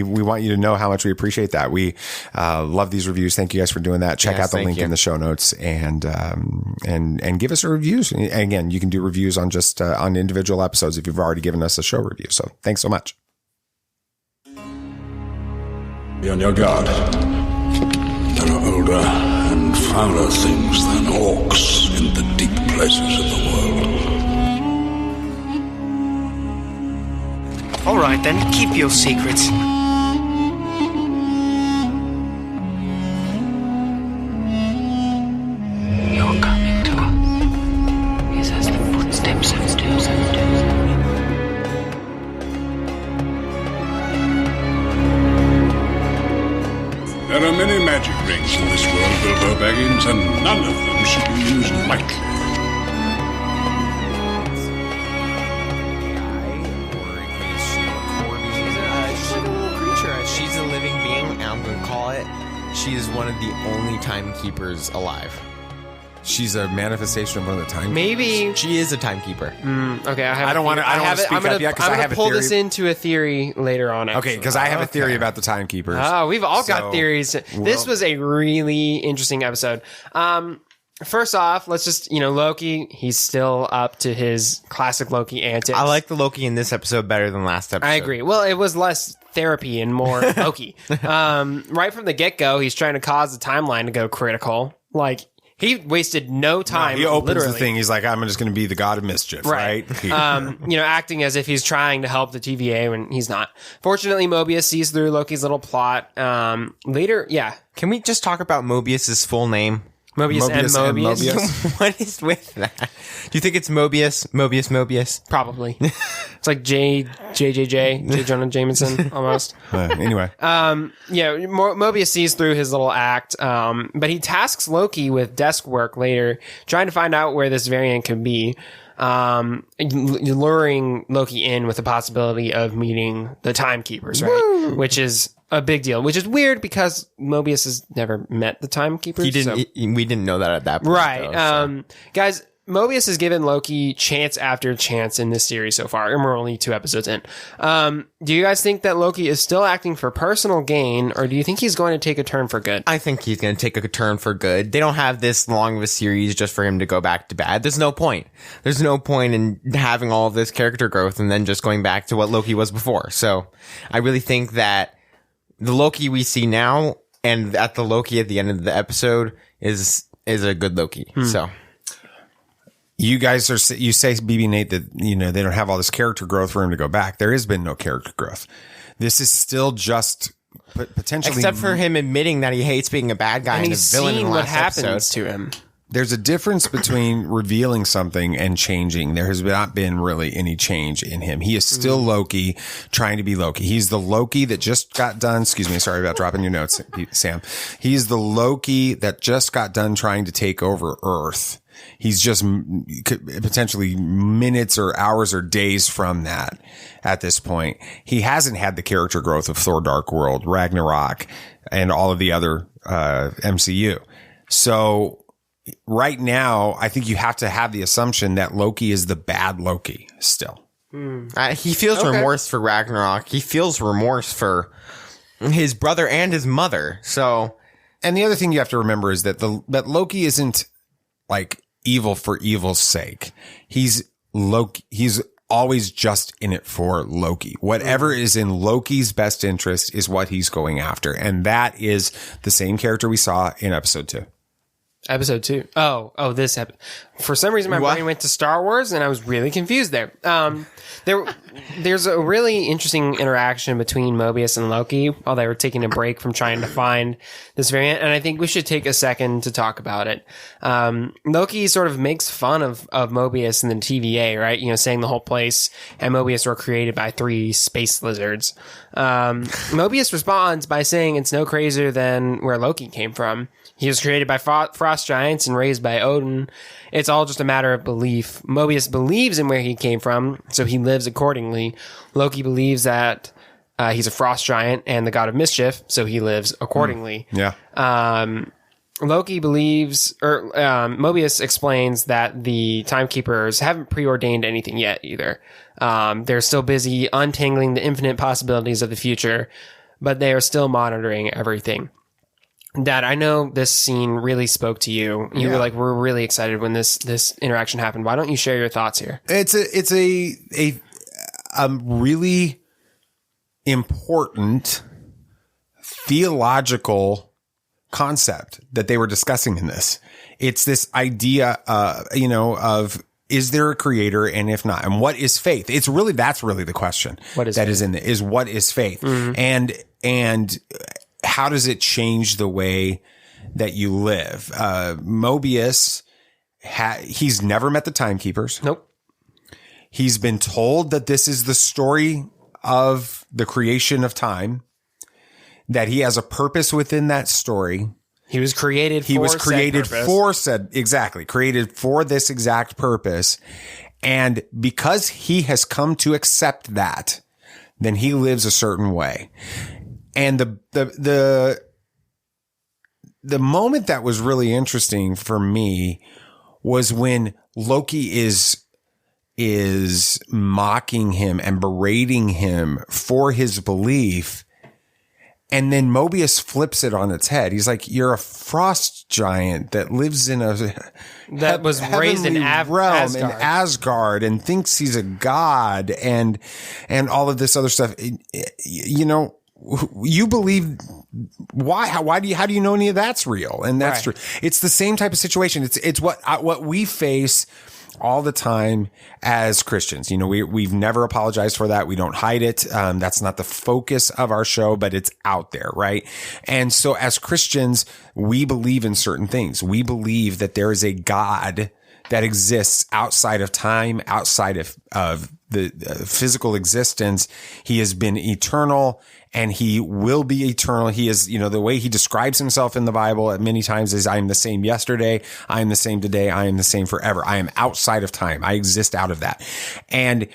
want you to know how much we appreciate that. We love these reviews. Thank you guys for doing that. Check out the link in the show notes and give us a reviews. And again, you can do reviews on just on individual episodes if you've already given us a show review. So thanks so much. Be on your guard. There are older and fouler things than orcs in the deep places of the world. All right, then, keep your secrets. You're coming to us. Is as the footsteps of doom. There are many magic rings in this world, Bilbo Baggins, and none of them should be used lightly. She's a living being, and I'm going to call it. She is one of the only timekeepers alive. She's a manifestation of one of the timekeepers. Maybe she is a timekeeper. Okay, I don't want to speak up yet because I have a theory. I'm going to pull this into a theory later on. Actually. Okay, because I have a theory about the timekeepers. Oh, we've all got theories. This was a really interesting episode. First off, let's just, Loki, he's still up to his classic Loki antics. I like the Loki in this episode better than last episode. I agree. Well, it was less therapy and more Loki. Right from the get-go, he's trying to cause the timeline to go critical. Like, he wasted no time. He opens the thing. He's like, I'm just going to be the god of mischief, right? Acting as if he's trying to help the TVA when he's not. Fortunately, Mobius sees through Loki's little plot. Later, yeah. Can we just talk about Mobius's full name? Mobius and Mobius. What is with that? Do you think it's Mobius? Probably. It's like J. Jonah Jameson, almost. Anyway. Mobius sees through his little act, but he tasks Loki with desk work later, trying to find out where this variant could be, luring Loki in with the possibility of meeting the timekeepers, right? Woo! Which is a big deal, which is weird because Mobius has never met the timekeepers. He didn't. We didn't know that at that point. Right. Though, Guys, Mobius has given Loki chance after chance in this series so far, and we're only 2 episodes in. Do you guys think that Loki is still acting for personal gain, or do you think he's going to take a turn for good? I think he's going to take a turn for good. They don't have this long of a series just for him to go back to bad. There's no point. There's no point in having all of this character growth and then just going back to what Loki was before. So I really think that the Loki we see now and at the Loki at the end of the episode is a good Loki. So you guys you say, BB Nate, that they don't have all this character growth for him to go back. There has been no character growth. This is still just potentially, except for him admitting that he hates being a bad guy and a villain in the last episode. To him. there's a difference between revealing something and changing. There has not been really any change in him. He is still Loki, trying to be Loki. He's the Loki that just got done. Excuse me. Sorry about dropping your notes, Sam. He's the Loki that just got done trying to take over Earth. He's just potentially minutes or hours or days from that at this point. He hasn't had the character growth of Thor Dark World, Ragnarok, and all of the other MCU. So right now, I think you have to have the assumption that Loki is the bad Loki still. He feels remorse for Ragnarok. He feels remorse for his brother and his mother. So, and the other thing you have to remember is that that Loki isn't like evil for evil's sake. He's Loki. He's always just in it for Loki. Whatever is in Loki's best interest is what he's going after. And that is the same character we saw in episode 2. Episode 2. Oh, this episode. For some reason, my brain went to Star Wars, and I was really confused there. There's a really interesting interaction between Mobius and Loki while they were taking a break from trying to find this variant, and I think we should take a second to talk about it. Loki sort of makes fun of Mobius in the TVA, right? You know, saying the whole place and Mobius were created by 3 space lizards. Mobius responds by saying it's no crazier than where Loki came from. He was created by frost giants and raised by Odin. It's all just a matter of belief. Mobius believes in where he came from, so he lives accordingly. Loki believes that he's a frost giant and the god of mischief, so he lives accordingly. Yeah. Loki believes, or Mobius explains that the timekeepers haven't preordained anything yet either. They're still busy untangling the infinite possibilities of the future, but they are still monitoring everything. Dad, I know this scene really spoke to you. You were like, we're really excited when this interaction happened. Why don't you share your thoughts here? It's a really important theological concept that they were discussing in this. It's this idea, of is there a creator, and if not, and what is faith? That's really the question. What is that faith? is what is faith, and how does it change the way that you live? Mobius, he's never met the timekeepers. Nope. He's been told that this is the story of the creation of time, that he has a purpose within that story. He was created created for this exact purpose. And because he has come to accept that, then he lives a certain way. And the moment that was really interesting for me was when Loki is mocking him and berating him for his belief. And then Mobius flips it on its head. He's like, you're a frost giant that lives in that was raised in realm in Asgard and thinks he's a god and all of this other stuff. You know, you believe how do you know any of that's real? And that's true. It's the same type of situation. It's what we face all the time as Christians. You know, we've never apologized for that. We don't hide it. That's not the focus of our show, but it's out there, right? And so as Christians, we believe in certain things. We believe that there is a God that exists outside of time, outside of the physical existence. He has been eternal and he will be eternal. He is, you know, the way he describes himself in the Bible at many times is I am the same yesterday. I am the same today. I am the same forever. I am outside of time. I exist out of that. And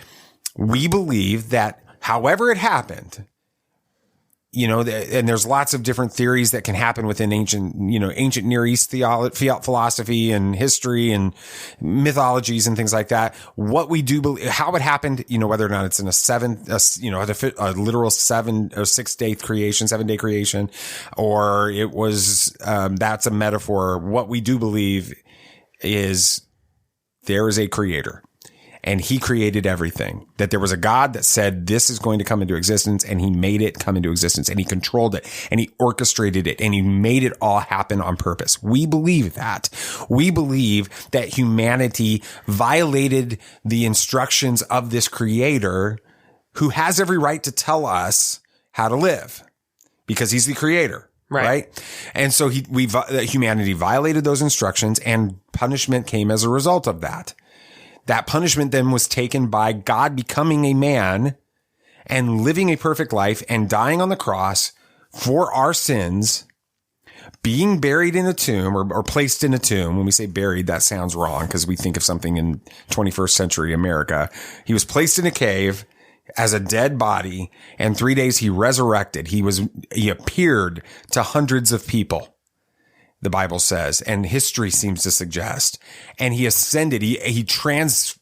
we believe that however it happened, you know, and there's lots of different theories that can happen within ancient Near East philosophy and history and mythologies and things like that. What we do believe, how it happened, you know, whether or not it's in a literal 7 or 6 day creation, 7 day creation, or it was, that's a metaphor. What we do believe is there is a creator. And he created everything, that there was a God that said, this is going to come into existence. And he made it come into existence and he controlled it and he orchestrated it and he made it all happen on purpose. We believe that. We believe that humanity violated the instructions of this creator who has every right to tell us how to live because he's the creator. Right. And so humanity violated those instructions, and punishment came as a result of that. That punishment then was taken by God becoming a man and living a perfect life and dying on the cross for our sins, being buried in a tomb or placed in a tomb. When we say buried, that sounds wrong because we think of something in 21st century America. He was placed in a cave as a dead body, and 3 days he resurrected. He appeared to hundreds of people, the Bible says, and history seems to suggest. And he ascended. He transferred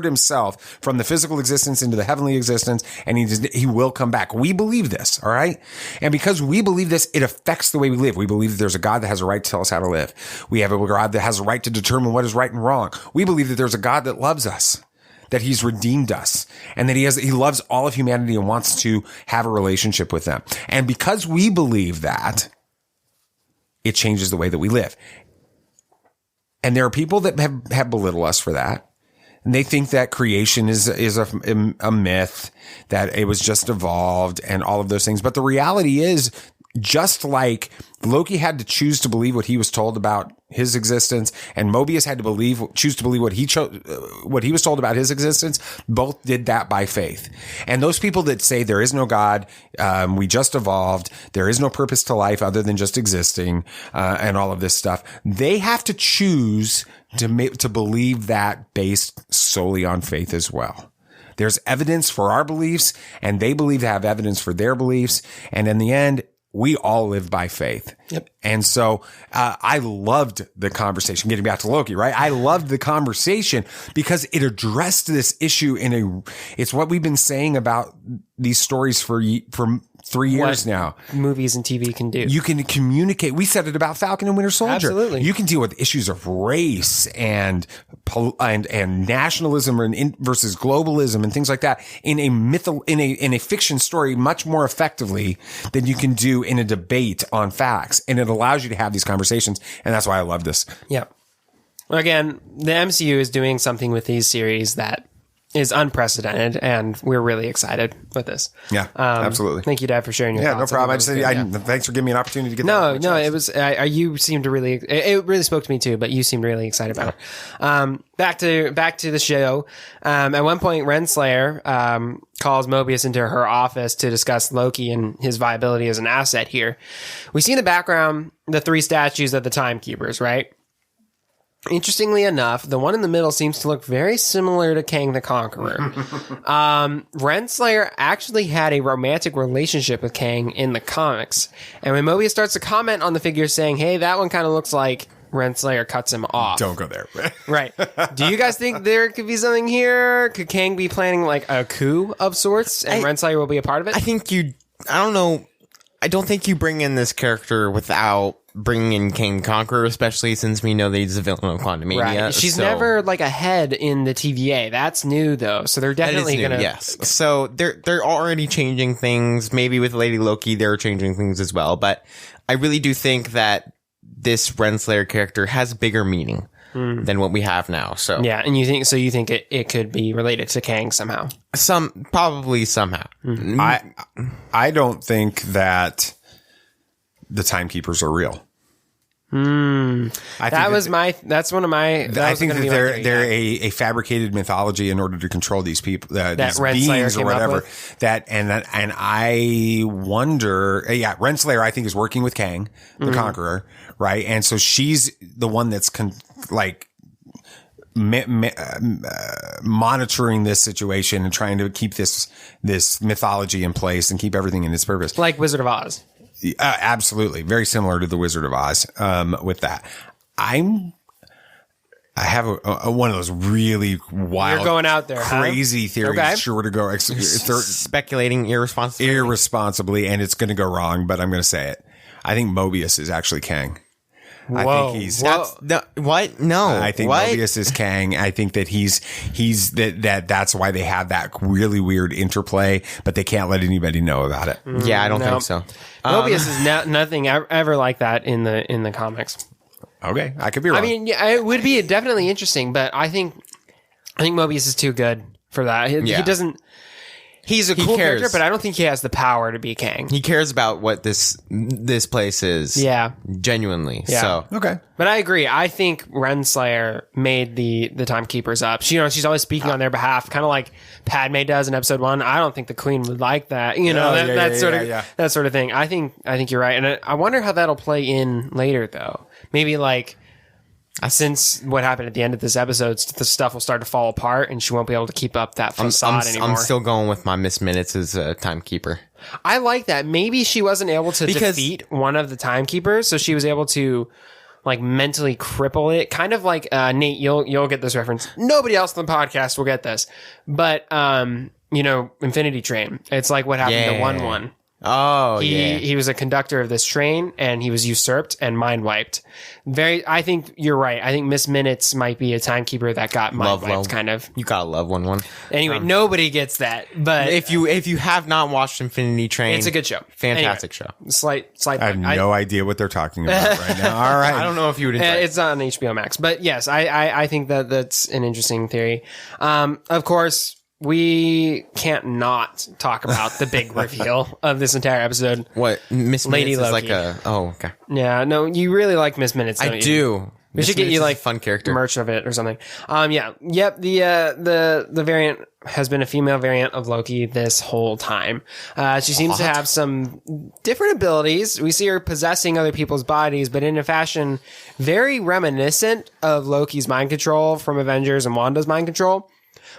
himself from the physical existence into the heavenly existence, and he will come back. We believe this, all right? And because we believe this, it affects the way we live. We believe that there's a God that has a right to tell us how to live. We have a God that has a right to determine what is right and wrong. We believe that there's a God that loves us, that he's redeemed us, and that he loves all of humanity and wants to have a relationship with them. And because we believe that, it changes the way that we live. And there are people that have belittled us for that. And they think that creation is a myth, that it was just evolved and all of those things. But the reality is, just like Loki had to choose to believe what he was told about his existence, and Mobius had to choose to believe what he was told about his existence, both did that by faith. And those people that say there is no God, we just evolved, there is no purpose to life other than just existing, and all of this stuff, they have to choose to believe that based solely on faith as well. There's evidence for our beliefs, and they believe to have evidence for their beliefs. And in the end, we all live by faith. Yep. And so I loved the conversation, getting back to Loki, right? I loved the conversation because it addressed this issue it's what we've been saying about these stories for 3 years now. Movies and TV can do. You can communicate. We said it about Falcon and Winter Soldier. Absolutely. You can deal with issues of race and nationalism versus globalism and things like that in a fiction story much more effectively than you can do in a debate on facts. And it allows you to have these conversations. And that's why I love this. Yeah. Well, again, the MCU is doing something with these series that is unprecedented, and we're really excited with this. Yeah, absolutely. Thank you, Dad, for sharing your thoughts. No problem. Thanks for giving me an opportunity to get that. No, it was, you seemed to really, it really spoke to me too, but you seemed really excited about it. Back to the show. At one point, Renslayer, calls Mobius into her office to discuss Loki and his viability as an asset here. We see in the background the 3 statues of the Timekeepers, right? Interestingly enough, the one in the middle seems to look very similar to Kang the Conqueror. Renslayer actually had a romantic relationship with Kang in the comics. And when Mobius starts to comment on the figure saying, hey, that one kind of looks like, Renslayer cuts him off. Don't go there. Right. Do you guys think there could be something here? Could Kang be planning like a coup of sorts and Renslayer will be a part of it? I don't know. I don't think you bring in this character without bringing in Kang the Conqueror, especially since we know that he's a villain of Quantumania. Right. She's never like a head in the TVA. That's new though. So they're definitely going to... Yes. So they're already changing things. Maybe with Lady Loki, they're changing things as well. But I really do think that this Renslayer character has bigger meaning than what we have now. So yeah, and you think it could be related to Kang somehow? Probably somehow. Mm-hmm. I don't think that the Timekeepers are real. That's one of my. I think that they're a fabricated mythology in order to control these people, these beings or whatever. And I wonder. Yeah, Renslayer I think is working with Kang the Conqueror, right? And so she's the one that's monitoring this situation and trying to keep this mythology in place and keep everything in its purpose, like Wizard of Oz. Absolutely. Very similar to the Wizard of Oz, with that. I have one of those really wild, you're going out there, crazy theories. Okay. Sure to go speculating irresponsibly, and it's going to go wrong, but I'm going to say it. I think Mobius is actually Kang. Whoa. I think he's what? No, I think Mobius is Kang. I think that he's that's why they have that really weird interplay, but they can't let anybody know about it. Yeah, I don't think so. Mobius is nothing ever like that in the comics. Okay, I could be wrong. I mean, yeah, it would be definitely interesting, but I think Mobius is too good for that. He doesn't. He's a cool character, but I don't think he has the power to be king. He cares about what this place is. Yeah. Genuinely. Yeah. So Okay. But I agree. I think Renslayer made the Timekeepers up. She's always speaking on their behalf, kind of like Padme does in episode 1. I don't think the Queen would like that. That sort of thing. I think you're right. And I wonder how that'll play in later, though. Maybe like, since what happened at the end of this episode, the stuff will start to fall apart and she won't be able to keep up that facade anymore. I'm still going with my Miss Minutes as a timekeeper. I like that. Maybe she wasn't able to defeat one of the Timekeepers, so she was able to like mentally cripple it. Kind of like Nate, you'll get this reference. Nobody else on the podcast will get this. But Infinity Train. It's like what happened to 1-1. Oh, He was a conductor of this train, and he was usurped and mind wiped. I think you're right. I think Miss Minutes might be a timekeeper that got mind wiped, kind of. You gotta love 1-1. Anyway, nobody gets that. But if you have not watched Infinity Train, it's a good show. Fantastic show. Slight. I have no idea what they're talking about right now. All right. I don't know if you would enjoy it. It's on HBO Max, but yes, I think that's an interesting theory. Of course, we can't not talk about the big reveal of this entire episode. What? Miss Lady Minutes Loki. is like okay. Yeah, no, you really like Miss Minutes, don't I you? do. We should get you like a fun character merch of it or something. Yep. The variant has been a female variant of Loki this whole time. She seems to have some different abilities. We see her possessing other people's bodies, but in a fashion very reminiscent of Loki's mind control from Avengers and Wanda's mind control.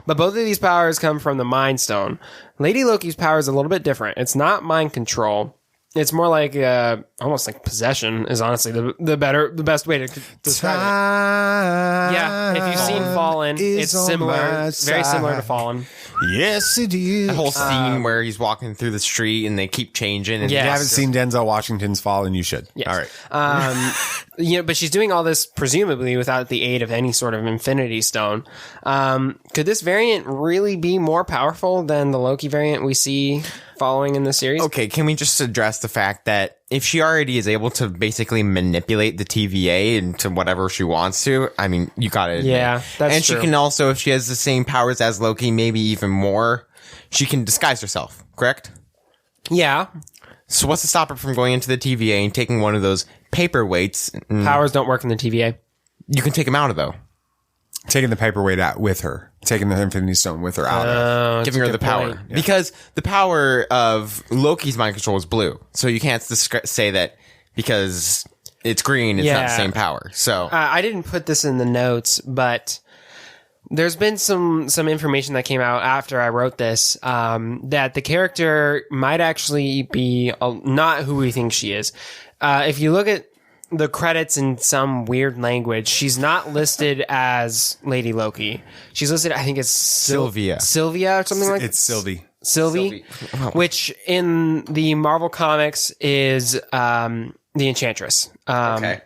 But both of these powers come from the Mind Stone. Lady Loki's power is a little bit different. It's not mind control. It's more like almost like possession is honestly the best way to describe it. Yeah, if you've seen Fallen, it's similar, very similar to Fallen. Yes, it is. The whole scene where he's walking through the street and they keep changing. And if you haven't seen Denzel Washington's Fallen, you should. Yes. All right. But she's doing all this presumably without the aid of any sort of Infinity Stone. Could this variant really be more powerful than the Loki variant we see following in the series? Okay, can we just address the fact that if she already is able to basically manipulate the TVA into whatever she wants to, I mean, you gotta admit. Yeah, that's and true. She can also, if she has the same powers as Loki, maybe even more, she can disguise herself, correct? Yeah. So what's to stop her from going into the TVA and taking one of those paperweights? Powers don't work in the TVA. You can take them out of, though. Taking the paperweight out with her. Taking the Infinity Stone with her out of. Giving her the power. Yeah. Because the power of Loki's mind control is blue. So you can't say that because it's green, it's not the same power. So I didn't put this in the notes, but there's been some information that came out after I wrote this, that the character might actually be not who we think she is. If you look at the credits in some weird language, she's not listed as Lady Loki. She's listed, I think it's Sylvia or something like that. It's Sylvie. Sylvie, which in the Marvel comics is the Enchantress. okay.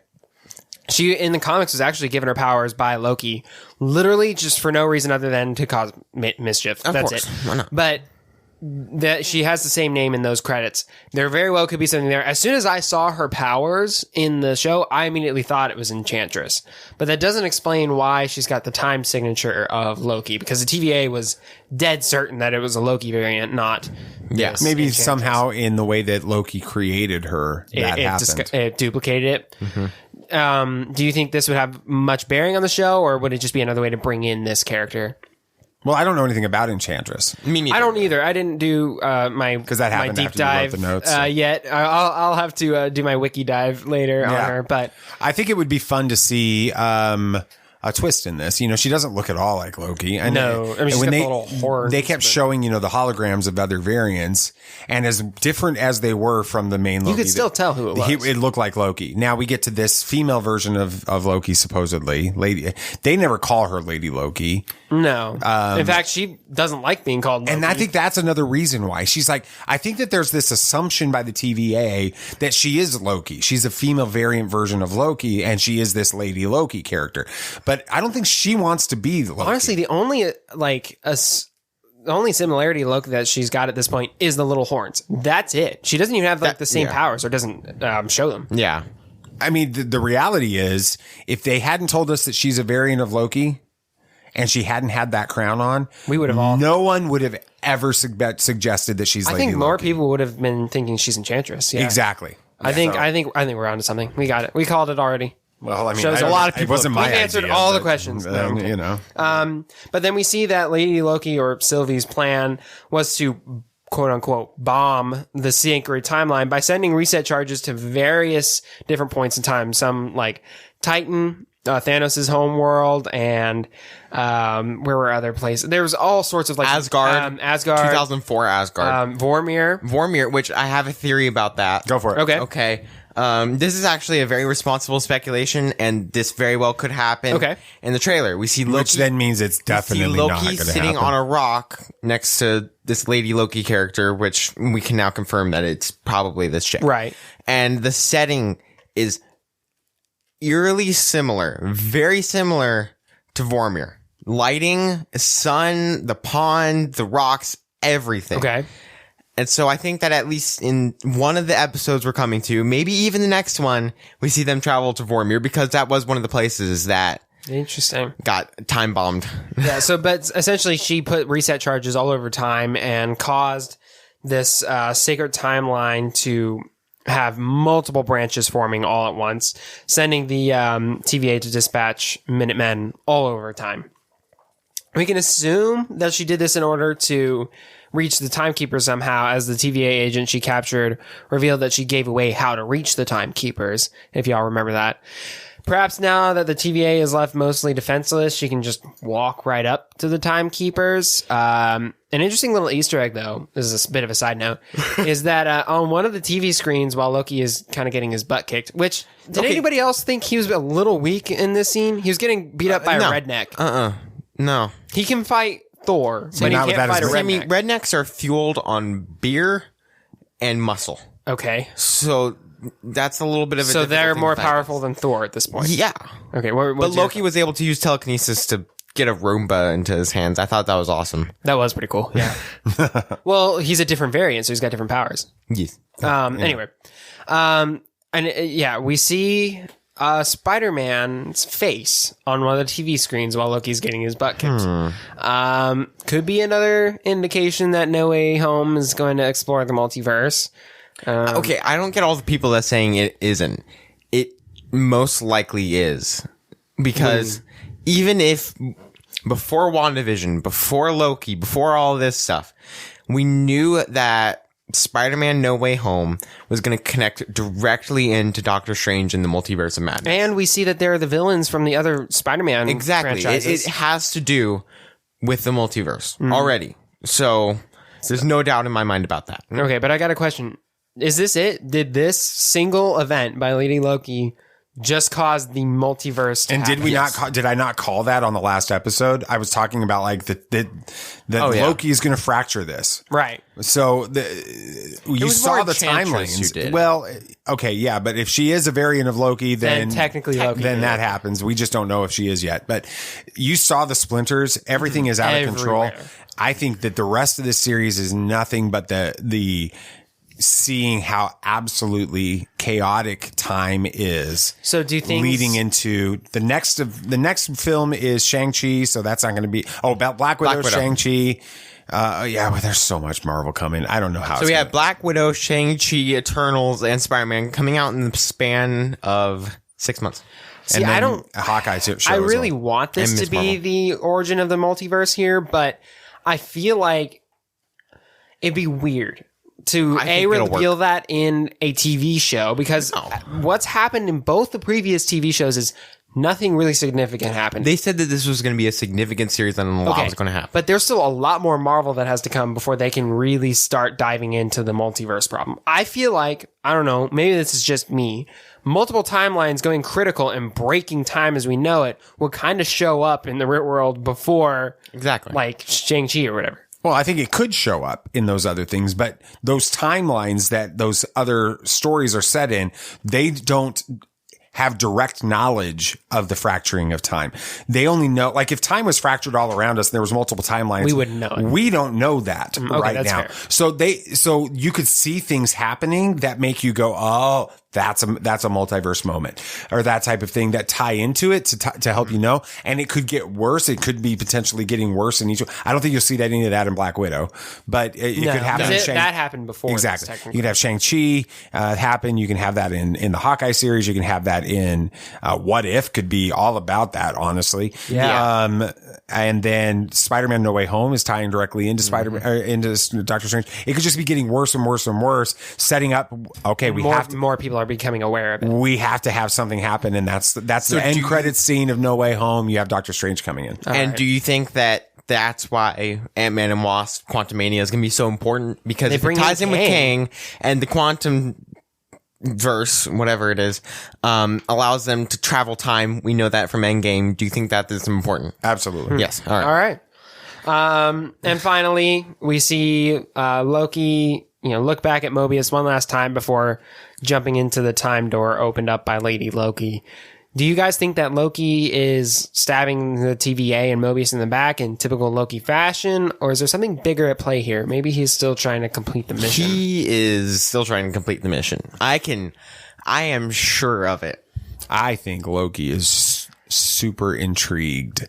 She, in the comics, was actually given her powers by Loki, literally just for no reason other than to cause mischief. Of That's course. it. Why not? But that she has the same name in those credits. There very well could be something there. As soon as I saw her powers in the show, I immediately thought it was Enchantress. But that doesn't explain why she's got the time signature of Loki, because the TVA was dead certain that it was a Loki variant, not this Maybe Enchantress. somehow in the way that Loki created her, that happened. It duplicated it. Mm-hmm. Do you think this would have much bearing on the show, or would it just be another way to bring in this character? Well, I don't know anything about Enchantress. Me neither. I don't either. I didn't do my that happened deep after you wrote dive the notes, so. yet. I'll have to do my wiki dive later on her. But I think it would be fun to see a twist in this. You know, she doesn't look at all like Loki. And No. I mean, she's when got the little horns, they kept showing, the holograms of other variants, and as different as they were from the main Loki, you could still tell who it was. It looked like Loki. Now we get to this female version of Loki, supposedly. They never call her Lady Loki. No. In fact, she doesn't like being called Loki. And I think that's another reason why. She's like, I think that there's this assumption by the TVA that she is Loki. She's a female variant version of Loki, and she is this Lady Loki character. But I don't think she wants to be Loki. Honestly, the only the only similarity to Loki that she's got at this point is the little horns. That's it. She doesn't even have the same powers, or doesn't show them. Yeah. I mean, the reality is, if they hadn't told us that she's a variant of Loki, and she hadn't had that crown on, we would have all. No one would have ever suggested that she's I Lady think more Loki. people would have been thinking she's Enchantress. Yeah. Exactly. I think we're onto something. We got it. We called it already. Well, I mean, Shows a lot of people. It wasn't my We've answered idea, all the but, questions. you know. But then we see that Lady Loki, or Sylvie's plan was to quote unquote bomb the sacred timeline by sending reset charges to various different points in time. Some like Titan, Thanos' homeworld, and where were other places? There was all sorts of like Asgard, 2004 Asgard, Vormir, which I have a theory about that. Go for it. Okay. This is actually a very responsible speculation, and this very well could happen. Okay. In the trailer, we see Loki, which then means it's definitely not Loki going to sitting happen. on a rock next to this Lady Loki character, which we can now confirm that it's probably this chick. Right. And the setting is eerily similar, very similar to Vormir. Lighting, sun, the pond, the rocks, everything. Okay. And so I think that at least in one of the episodes we're coming to, maybe even the next one, we see them travel to Vormir, because that was one of the places that Interesting. got time bombed. Yeah, but essentially she put reset charges all over time and caused this sacred timeline to have multiple branches forming all at once, sending the TVA to dispatch Minutemen all over time. We can assume that she did this in order to reach the Timekeepers somehow, as the TVA agent she captured revealed that she gave away how to reach the Timekeepers, if y'all remember that. Perhaps now that the TVA is left mostly defenseless, she can just walk right up to the Timekeepers. An interesting little Easter egg, though, this is a bit of a side note, is that on one of the TV screens while Loki is kind of getting his butt kicked, which, did anybody else think he was a little weak in this scene? He was getting beat up by a redneck. No. He can fight Thor, but he can't fight a redneck. I mean, rednecks are fueled on beer and muscle. Okay. So that's a little bit of a So they're difficult thing more to fight powerful than Thor at this point. Yeah. Okay. But Loki was able to use telekinesis to get a Roomba into his hands. I thought that was awesome. That was pretty cool. Yeah. Well, he's a different variant, so he's got different powers. Yes. Anyway. We see Spider-Man's face on one of the TV screens while Loki's getting his butt kicked. Could be another indication that No Way Home is going to explore the multiverse. Okay, I don't get all the people that saying it isn't. It most likely is. Because even if before WandaVision, before Loki, before all this stuff, we knew that Spider-Man No Way Home was going to connect directly into Doctor Strange in the Multiverse of Madness. And we see that they're the villains from the other Spider-Man Exactly. franchises. It has to do with the multiverse already. So there's no doubt in my mind about that. Okay, but I got a question. Is this it? Did this single event by Lady Loki just cause the multiverse to And happen? did we not? Did I not call that on the last episode? I was talking about like that Loki is going to fracture this, right? So you was saw more the Enchantress timelines. you did. Well, okay, yeah, but if she is a variant of Loki, then technically Loki then did that it. happens. We just don't know if she is yet. But you saw the splinters. Everything is out of control. Everywhere. I think that the rest of this series is nothing but the seeing how absolutely chaotic time is. So do things leading into the next film is Shang-Chi, so that's not going to be about Black Widow. Shang-Chi. Well, there's so much Marvel coming. I don't know how. So we have Black Widow, Shang-Chi, Eternals, and Spider-Man coming out in the span of 6 months. See, and then I don't. Hawkeye show. I really as well. want this And to Miss be Marvel. the origin of the multiverse here, but I feel like it'd be weird to I think it'll reveal work. that in a TV show, because what's happened in both the previous TV shows is nothing really significant happened. They said that this was going to be a significant series and a lot was going to happen. But there's still a lot more Marvel that has to come before they can really start diving into the multiverse problem. I feel like, I don't know, maybe this is just me, multiple timelines going critical and breaking time as we know it will kind of show up in the real world before Exactly. like Shang-Chi or whatever. Well, I think it could show up in those other things, but those timelines that those other stories are set in, they don't have direct knowledge of the fracturing of time. They only know, like if time was fractured all around us and there was multiple timelines, We wouldn't know it. We don't know that right that's now. fair. So you could see things happening that make you go, oh, that's a multiverse moment, or that type of thing that tie into it to help you know. And it could get worse. It could be potentially getting worse in each. I don't think you'll see any of that in Black Widow, but it could happen. That happened before. Exactly. You can have Shang-Chi happen. You can have that in the Hawkeye series. You can have that in What If. Could be all about that, honestly. Yeah. And then Spider-Man No Way Home is tying directly into into Doctor Strange. It could just be getting worse and worse and worse, setting up. Okay, more people are becoming aware of it. We have to have something happen, and that's the end credits scene of No Way Home. You have Doctor Strange coming in. And do you think that's why Ant-Man and Wasp Quantumania is going to be so important? Because if it ties in with Kang and the quantum verse, whatever it is, allows them to travel time. We know that from Endgame. Do you think that is important? Absolutely. Yes. All right. And finally, we see Loki, look back at Mobius one last time before jumping into the time door opened up by Lady Loki. Do you guys think that Loki is stabbing the TVA and Mobius in the back in typical Loki fashion, or is there something bigger at play here? Maybe he's still trying to complete the mission. He is still trying to complete the mission. I am sure of it. I think Loki is super intrigued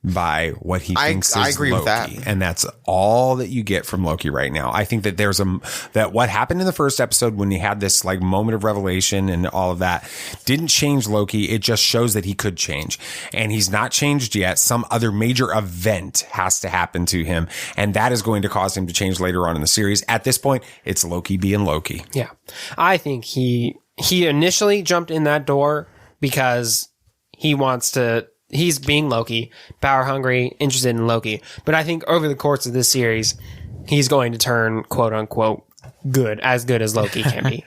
by what he thinks I is agree Loki. with that. And that's all that you get from Loki right now. I think that that what happened in the first episode when he had this like moment of revelation and all of that didn't change Loki. It just shows that he could change, and he's not changed yet. Some other major event has to happen to him, and that is going to cause him to change later on in the series. At this point, it's Loki being Loki. Yeah. I think he initially jumped in that door because he's being Loki, power hungry, interested in Loki. But I think over the course of this series, he's going to turn quote unquote good as Loki can be.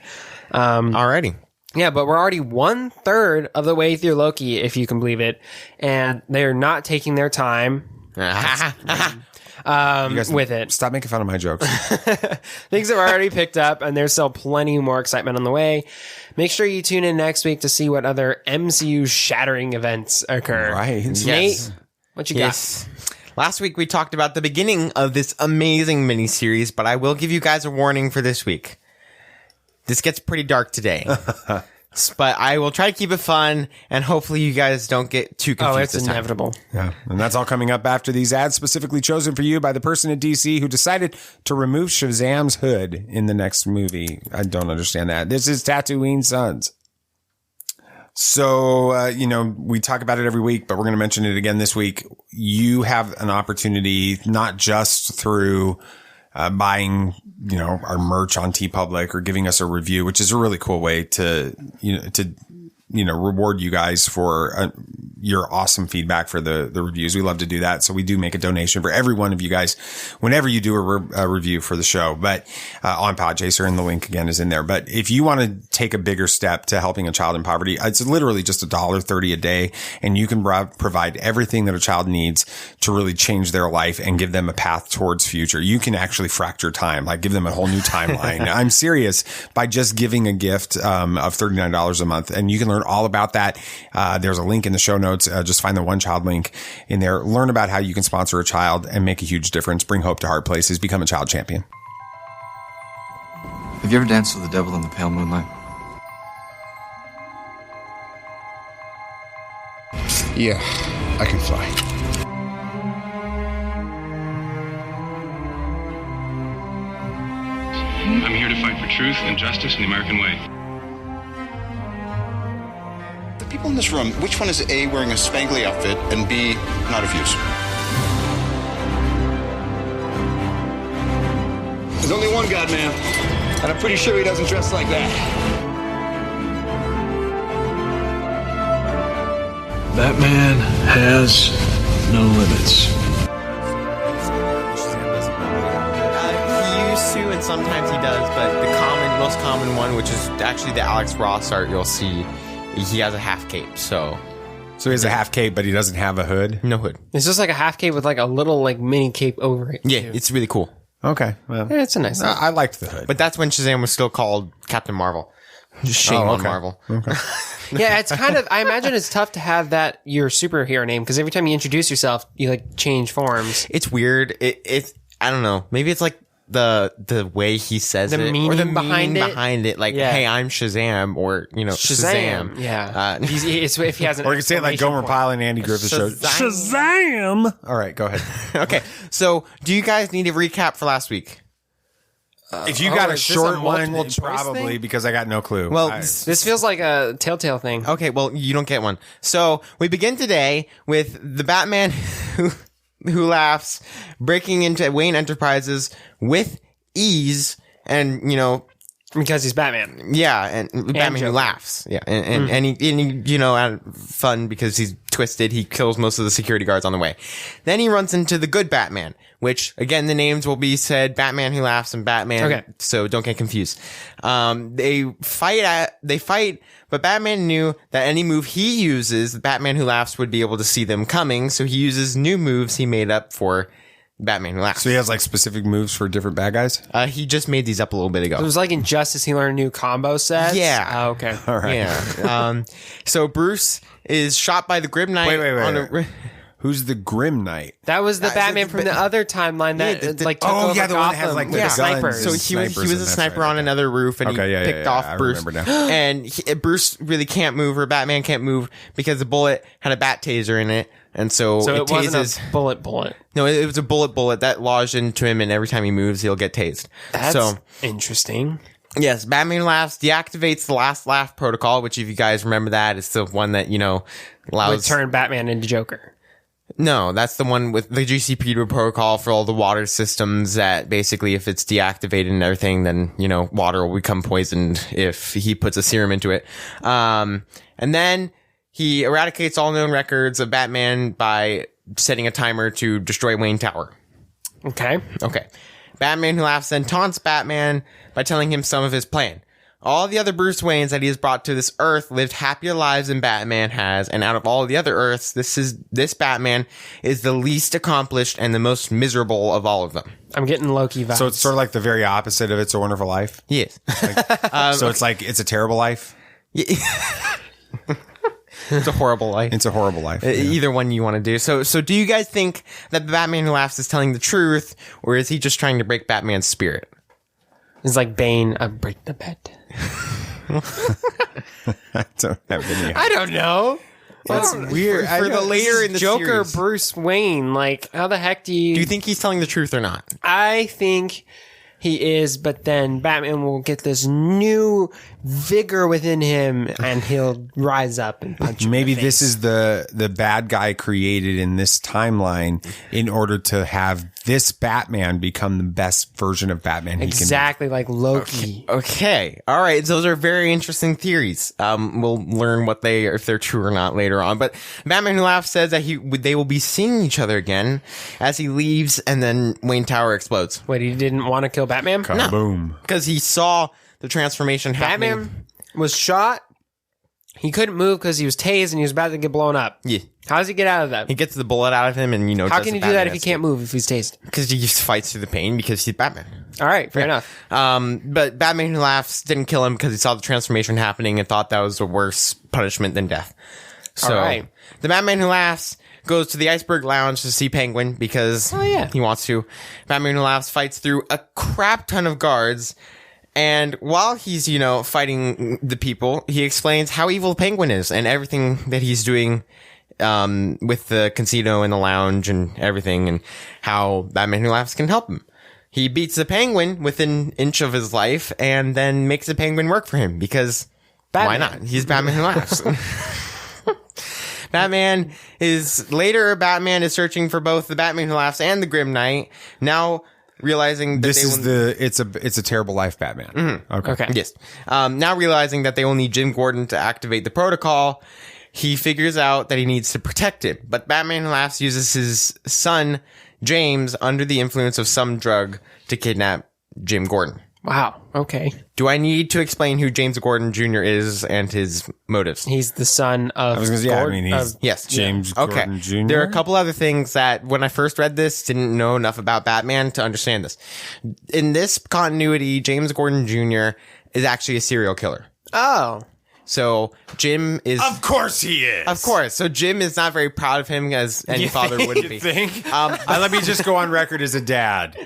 Alrighty. Yeah, but we're already 1/3 of the way through Loki, if you can believe it. And they're not taking their time. You guys with it. Stop making fun of my jokes. Things have already picked up, and there's still plenty more excitement on the way. Make sure you tune in next week to see what other MCU shattering events occur. Right. Nate, what you got? Last week we talked about the beginning of this amazing miniseries, but I will give you guys a warning for this week. This gets pretty dark today. But I will try to keep it fun, and hopefully you guys don't get too confused. Oh, it's inevitable. Yeah, and that's all coming up after these ads specifically chosen for you by the person at DC who decided to remove Shazam's hood in the next movie. I don't understand that. This is Tatooine Sons. So, we talk about it every week, but we're going to mention it again this week. You have an opportunity, not just through buying, our merch on TeePublic or giving us a review, which is a really cool way to reward you guys for your awesome feedback for the reviews. We love to do that. So we do make a donation for every one of you guys whenever you do a review for the show, but on Podchaser, and the link again is in there. But if you want to take a bigger step to helping a child in poverty, it's literally just $1.30 a day, and you can provide everything that a child needs to really change their life and give them a path towards future. You can actually fracture time, like give them a whole new timeline. I'm serious, by just giving a gift of $39 a month, and you can learn all about that. There's a link in the show notes. Just find the One Child link in there. Learn about how you can sponsor a child and make a huge difference. Bring hope to hard places. Become a child champion. Have you ever danced with the devil in the pale moonlight? Yeah, I can fly. I'm here to fight for truth and justice in the American way. People in this room, which one is A, wearing a spangly outfit, and B, not of use? There's only one God, man, and I'm pretty sure he doesn't dress like that. That man has no limits. He used to, and sometimes he does, but the most common one, which is actually the Alex Ross art, you'll see he has a half cape. So he has a half cape, but he doesn't have a hood? No hood. It's just like a half cape with like a little like mini cape over it. Yeah, it's really cool. Okay. Well, yeah, it's a nice thing. I liked the hood. But that's when Shazam was still called Captain Marvel. Shame on Marvel. Okay. Yeah, it's kind of, I imagine it's tough to have that your superhero name, because every time you introduce yourself, you like change forms. It's weird. It's I don't know. Maybe it's like the way he says The it, meaning or the behind meaning it? behind it. Like, Yeah. hey, I'm Shazam, or Shazam. Yeah. It's if he has an Or you can say it like Gomer exclamation Pyle and Andy Griffith show. Shazam! All right, go ahead. Okay, so do you guys need a recap for last week? If you got a is this short a one, multiple choice probably, thing? because I got no clue. Well, This feels like a Telltale thing. Okay, well, you don't get one. So we begin today with the Batman who laughs breaking into Wayne Enterprises with ease, and because he's Batman. Yeah, and Batman who Joker. laughs. Yeah, and he had fun because he's twisted. He kills most of the security guards on the way. Then he runs into the good Batman, which again the names will be said: Batman who laughs and Batman. Okay. So don't get confused. They fight, but Batman knew that any move he uses, the Batman who laughs would be able to see them coming. So he uses new moves he made up for Batman who laughs. So he has like specific moves for different bad guys? He just made these up a little bit ago. It was like in Justice, he learned new combo sets. Yeah. Oh, okay. All right. Yeah. So Bruce is shot by the Grim Knight. Wait. Who's the Grim Knight? That was the Batman from the other timeline that took over the one that has Gotham like with the snipers. So he was a sniper on another roof, and he picked off Bruce. And Bruce really can't move, or Batman can't move, because the bullet had a bat taser in it. And so it wasn't tases. a bullet. No, it was a bullet that lodged into him, and every time he moves, he'll get tased. That's interesting. Yes, Batman laughs, deactivates the last laugh protocol, which if you guys remember that, it's the one that, allows... Would turn Batman into Joker. No, that's the one with the GCP protocol for all the water systems that basically if it's deactivated and everything, then, water will become poisoned if he puts a serum into it. And then he eradicates all known records of Batman by setting a timer to destroy Wayne Tower. Okay. Batman who laughs then taunts Batman by telling him some of his plan. All the other Bruce Waynes that he has brought to this Earth lived happier lives than Batman has, and out of all the other Earths, this Batman is the least accomplished and the most miserable of all of them. I'm getting Loki vibes. So it's sort of like the very opposite of It's a Wonderful Life? Yes. So it's like It's a Terrible Life? It's a horrible life. It's a horrible life. Either one you want to do. So do you guys think that the Batman who laughs is telling the truth, or is he just trying to break Batman's spirit? It's like Bane, break the bed. I don't have any. I don't know. That's weird. For the later in the Joker, series. Bruce Wayne, like, how the heck do you... Do you think he's telling the truth or not? I think he is, but then Batman will get this new vigor within him, and he'll rise up and punch him. Maybe in the face. this is the bad guy created in this timeline in order to have this Batman become the best version of Batman he exactly like Loki. Okay. All right. Those are very interesting theories. We'll learn if they're true or not later on. But Batman Who Laughs says that they will be seeing each other again as he leaves, and then Wayne Tower explodes. Wait, he didn't want to kill Batman? can. Boom. Because he saw the transformation happening. Batman was shot. He couldn't move because he was tased and he was about to get blown up. Yeah. How does he get out of that? He gets the bullet out of him, and how can he do that if he can't move if he's tased? Because he just fights through the pain because he's Batman. All right, fair enough. But Batman Who Laughs didn't kill him because he saw the transformation happening and thought that was a worse punishment than death. So all right. The Batman Who Laughs goes to the Iceberg Lounge to see Penguin because he wants to. Batman Who Laughs fights through a crap ton of guards. And while he's, fighting the people, he explains how evil Penguin is and everything that he's doing with the casino and the lounge and everything, and how Batman Who Laughs can help him. He beats the Penguin within an inch of his life and then makes the Penguin work for him because why not? He's Batman Who Laughs. Batman is searching for both the Batman Who Laughs and the Grim Knight. Now realizing that it's a terrible life Batman. Mm-hmm. Okay. Yes. Now realizing that they will need Jim Gordon to activate the protocol, he figures out that he needs to protect him. But Batman Who Laughs uses his son, James, under the influence of some drug to kidnap Jim Gordon. Wow. Okay. Do I need to explain who James Gordon Jr. is and his motives? He's the son of yes, James Gordon Jr. There are a couple other things that when I first read this, didn't know enough about Batman to understand this. In this continuity, James Gordon Jr. is actually a serial killer. Oh. So Jim is... Of course he is. Of course. So Jim is not very proud of him as any father would be. Let me just go on record as a dad.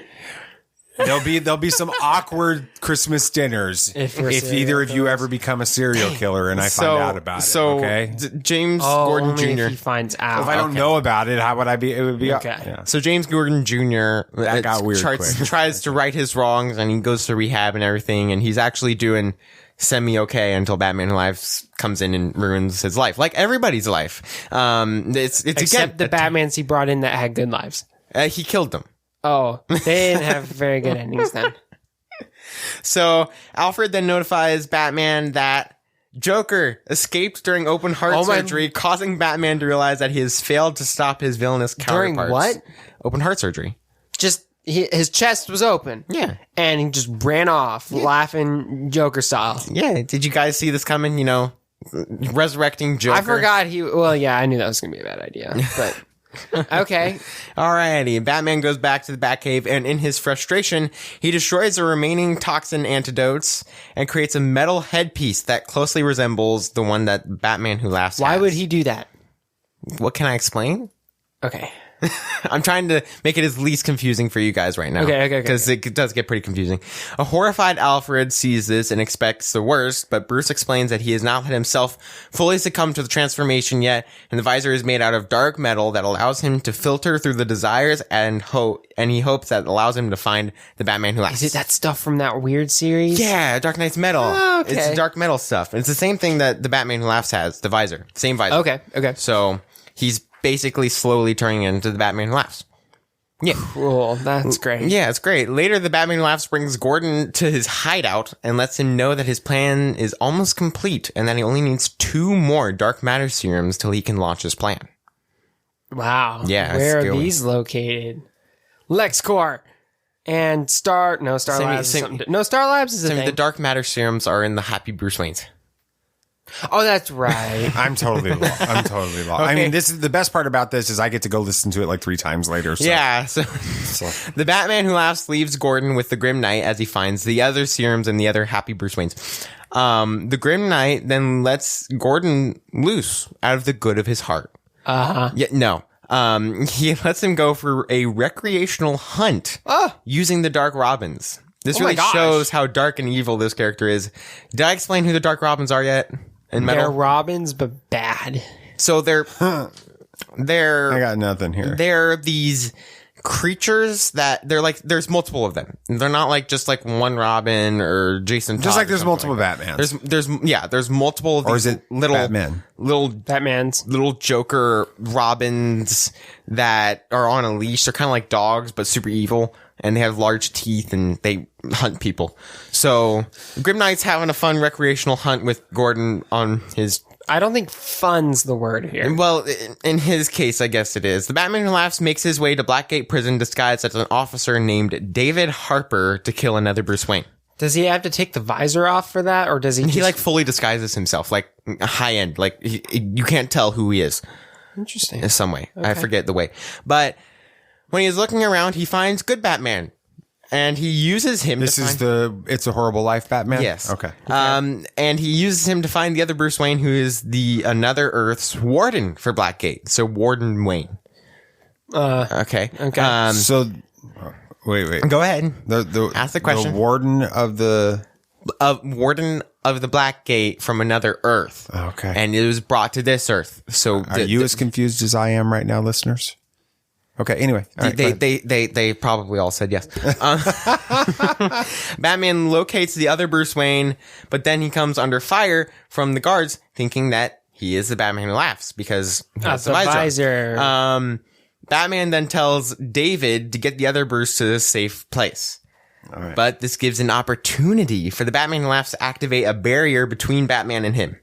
There'll be some awkward Christmas dinners if either of you ever become a serial killer and I find out about it. Okay, James Gordon only Jr. if he finds out. If I don't know about it, how would I be? It would be okay. Yeah. So James Gordon Jr. That got weird. Tries to right his wrongs, and he goes to rehab and everything, and he's actually doing semi-okay until Batman Who Laughs comes in and ruins his life, like everybody's life. It's except again, the Batmans he brought in that had good lives. He killed them. Oh, they didn't have very good endings then. So Alfred then notifies Batman that Joker escaped during open heart surgery, causing Batman to realize that he has failed to stop his villainous counterparts. During what? Open heart surgery. Just his chest was open. Yeah. And he just ran off, laughing Joker style. Yeah. Did you guys see this coming? You know, resurrecting Joker. I forgot well, yeah, I knew that was going to be a bad idea, but... Okay. Alrighty. Batman goes back to the Batcave, and in his frustration, he destroys the remaining toxin antidotes and creates a metal headpiece that closely resembles the one that Batman Who Laughs Why has. would he do that? What can I explain? Okay. I'm trying to make it as least confusing for you guys right now. Okay. Because it does get pretty confusing. A horrified Alfred sees this and expects the worst, but Bruce explains that he has not let himself fully succumb to the transformation yet, and the visor is made out of dark metal that allows him to filter through the desires and he hopes that allows him to find the Batman Who Laughs. Is it that stuff from that weird series? Yeah, Dark Knight's metal. Oh, okay. It's dark metal stuff. It's the same thing that the Batman Who Laughs has, the visor. Same visor. Okay. So he's basically slowly turning into the Batman Who Laughs. Yeah. Cool. That's great. Yeah, it's great. Later, the Batman Who Laughs brings Gordon to his hideout and lets him know that his plan is almost complete and that he only needs 2 more dark matter serums till he can launch his plan. Wow. Yeah. Where are these located? LexCorp and Star Labs. Star Labs is a thing. The dark matter serums are in the Happy Bruce Waynes. Oh, that's right. I'm totally lost. Okay. I mean, this is the best part about this is I get to go listen to it like 3 times later. So. Yeah. So the Batman Who Laughs leaves Gordon with the Grim Knight as he finds the other serums and the other Happy Bruce Waynes. The Grim Knight then lets Gordon loose out of the good of his heart. Yeah. No. He lets him go for a recreational hunt using the Dark Robins. This really shows how dark and evil this character is. Did I explain who the Dark Robins are yet? They're Robins, but bad. So they're I got nothing here. They're these creatures that they're like, there's multiple of them. They're not like just like one Robin or Jason Todd. Just like there's multiple Batmans. There's multiple of these, or is it little Batmans, little Joker Robins that are on a leash. They're kind of like dogs, but super evil. And they have large teeth and they hunt people. So Grim Knight's having a fun recreational hunt with Gordon on his... I don't think fun's the word here. Well, in his case, I guess it is. The Batman Who Laughs makes his way to Blackgate Prison disguised as an officer named David Harper to kill another Bruce Wayne. Does he have to take the visor off for that? Or does he He like fully disguises himself, like high end. Like you can't tell who he is. Interesting. In some way. Okay. I forget the way. But... when he's looking around, he finds good Batman, and he uses him. It's a Horrible Life Batman? Yes. Okay. And he uses him to find the other Bruce Wayne, who is the another Earth's warden for Blackgate. So Warden Wayne. Okay. So, wait. Go ahead. Ask the question. The warden of the... warden of the Blackgate from another Earth. Okay. And it was brought to this Earth. So are you as confused as I am right now, listeners? Okay, anyway. They probably all said yes. Batman locates the other Bruce Wayne, but then he comes under fire from the guards, thinking that he is the Batman Who Laughs because that's the visor. Batman then tells David to get the other Bruce to a safe place. All right. But this gives an opportunity for the Batman Who Laughs to activate a barrier between Batman and him.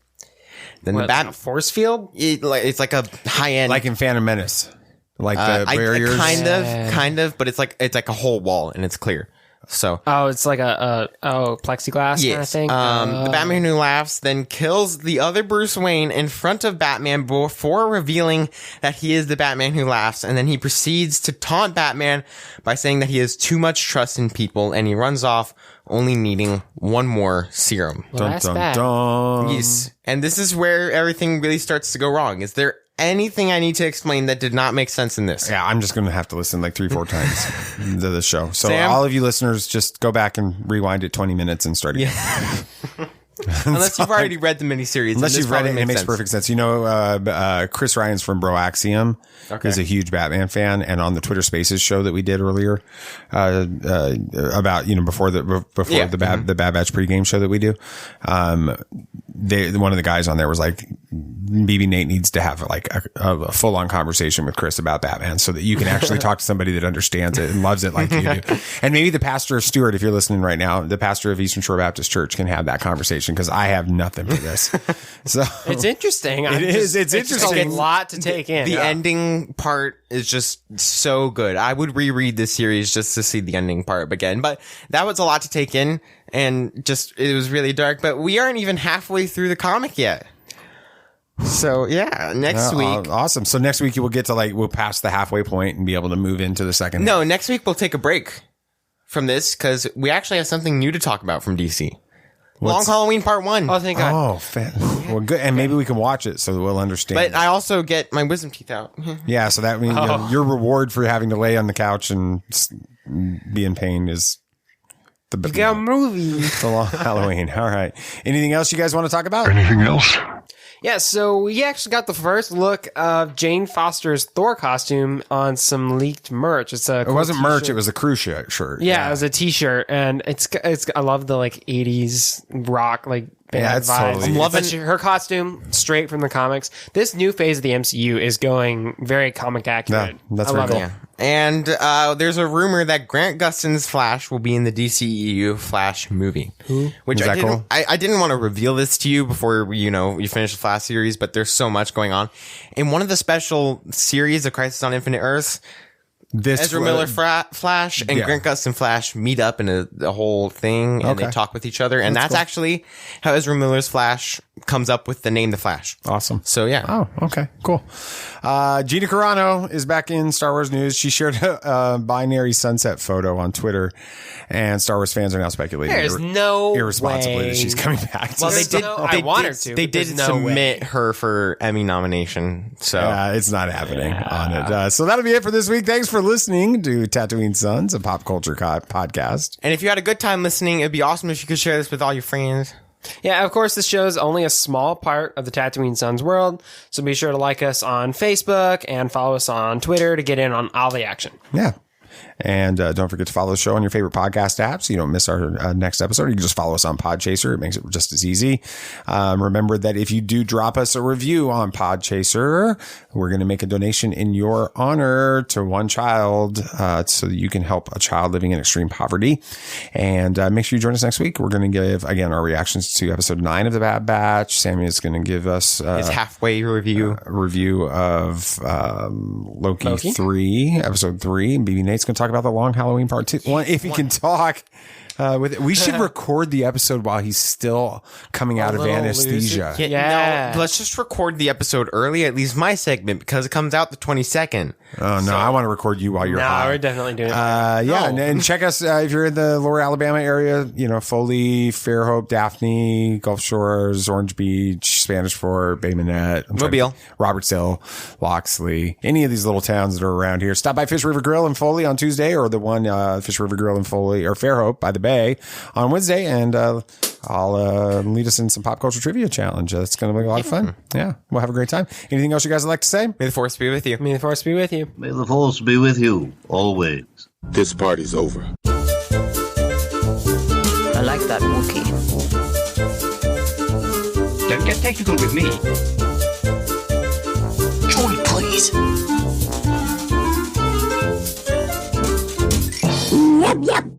Then like a force field? It's like a high end, like in Phantom Menace. Like the barriers? Kind of, but it's like a whole wall and it's clear. So. Oh, it's like a plexiglass kind of thing? The Batman Who Laughs then kills the other Bruce Wayne in front of Batman before revealing that he is the Batman Who Laughs. And then he proceeds to taunt Batman by saying that he has too much trust in people and he runs off only needing 1 more serum. Well, that's bad. Yes. And this is where everything really starts to go wrong. Is there anything I need to explain that did not make sense in this. Yeah, I'm just going to have to listen like 3-4 times to the show. So Sam? all of you listeners, just go back and rewind it 20 minutes and start again. Unless you've already read the miniseries. Unless you've read it, it makes sense. perfect sense. You know, Chris Ryan's from Broaxium is a huge Batman fan, and on the Twitter Spaces show that we did earlier, about, you know, before the Bad Batch pregame show that we do, one of the guys on there was like, BB Nate needs to have like a full on conversation with Chris about Batman so that you can actually talk to somebody that understands it and loves it like you do. And maybe the pastor of Stewart, if you're listening right now, the pastor of Eastern Shore Baptist Church can have that conversation, because I have nothing for this. So it's interesting. It's interesting. A lot to take in. The ending part is just so good. I would reread this series just to see the ending part again, but that was a lot to take in, and just, it was really dark, but we aren't even halfway through the comic yet. So yeah, next week. Awesome. So next week you will get to we'll pass the halfway point and be able to move into the second. No, next week we'll take a break from this because we actually have something new to talk about from DC. Long Halloween Part 1. Oh, thank God. Oh, well, good. And maybe we can watch it so that we'll understand. But I also get my wisdom teeth out. Yeah, so that means your reward for having to lay on the couch and be in pain is you got a movie. The Long Halloween. All right. Anything else you guys want to talk about? Anything else? Yeah, so we actually got the first look of Jane Foster's Thor costume on some leaked merch. It wasn't merch; it was a crew shirt. Yeah, it was a T-shirt, and it's. I love the 80s rock band it's vibes. totally. I'm loving her costume straight from the comics. This new phase of the MCU is going very comic accurate. Yeah, that's very cool. Yeah. And there's a rumor that Grant Gustin's Flash will be in the DCEU Flash movie. Which Is that cool? I didn't want to reveal this to you before you finish the Flash series, but there's so much going on. In one of the special series of Crisis on Infinite Earths, Ezra Miller Flash and Grant Gustin Flash meet up in a whole thing, and they talk with each other. And that's actually how Ezra Miller's Flash comes up with the name The Flash. Awesome. So, yeah. Oh, okay. Cool. Gina Carano is back in Star Wars news. She shared a binary sunset photo on Twitter, and Star Wars fans are now speculating There's no irresponsibly way that she's coming back. Well, they did no submit way. her for Emmy nomination. So it's not happening on it. So that'll be it for this week. Thanks for listening to Tatooine Sons, a pop culture podcast. And if you had a good time listening, it'd be awesome if you could share this with all your friends. Yeah, of course, this show is only a small part of the Tatooine Sons world, so be sure to like us on Facebook and follow us on Twitter to get in on all the action. Yeah. And don't forget to follow the show on your favorite podcast app so you don't miss our next episode. You can just follow us on Podchaser. It makes it just as easy. Remember that if you do drop us a review on Podchaser, we're going to make a donation in your honor to one child so that you can help a child living in extreme poverty. And make sure you join us next week. We're going to give, again, our reactions to episode 9 of The Bad Batch. Sammy is going to give us his halfway review of Loki 3, episode 3. And BB Nate's going to talk about the Long Halloween Part 2. If he can talk with it. We should record the episode while he's still coming out of anesthesia. No, let's just record the episode early, at least my segment, because it comes out the 22nd. Oh, no, I want to record you while you're high. No, we're definitely doing it. And check us if you're in the lower Alabama area, Foley, Fairhope, Daphne, Gulf Shores, Orange Beach, Spanish Fort, Bay Minette, Mobile, Robertsville, Loxley, any of these little towns that are around here. Stop by Fish River Grill in Foley on Tuesday, or the one Fish River Grill in Foley or Fairhope by the Bay on Wednesday, and I'll lead us in some pop culture trivia challenge. It's going to be a lot of fun. Yeah, we'll have a great time. Anything else you guys would like to say? May the Force be with you. May the Force be with you. May the Force be with you always. This party's over. I like that Wookiee. Don't get technical with me. Joy, please. Yep, yep.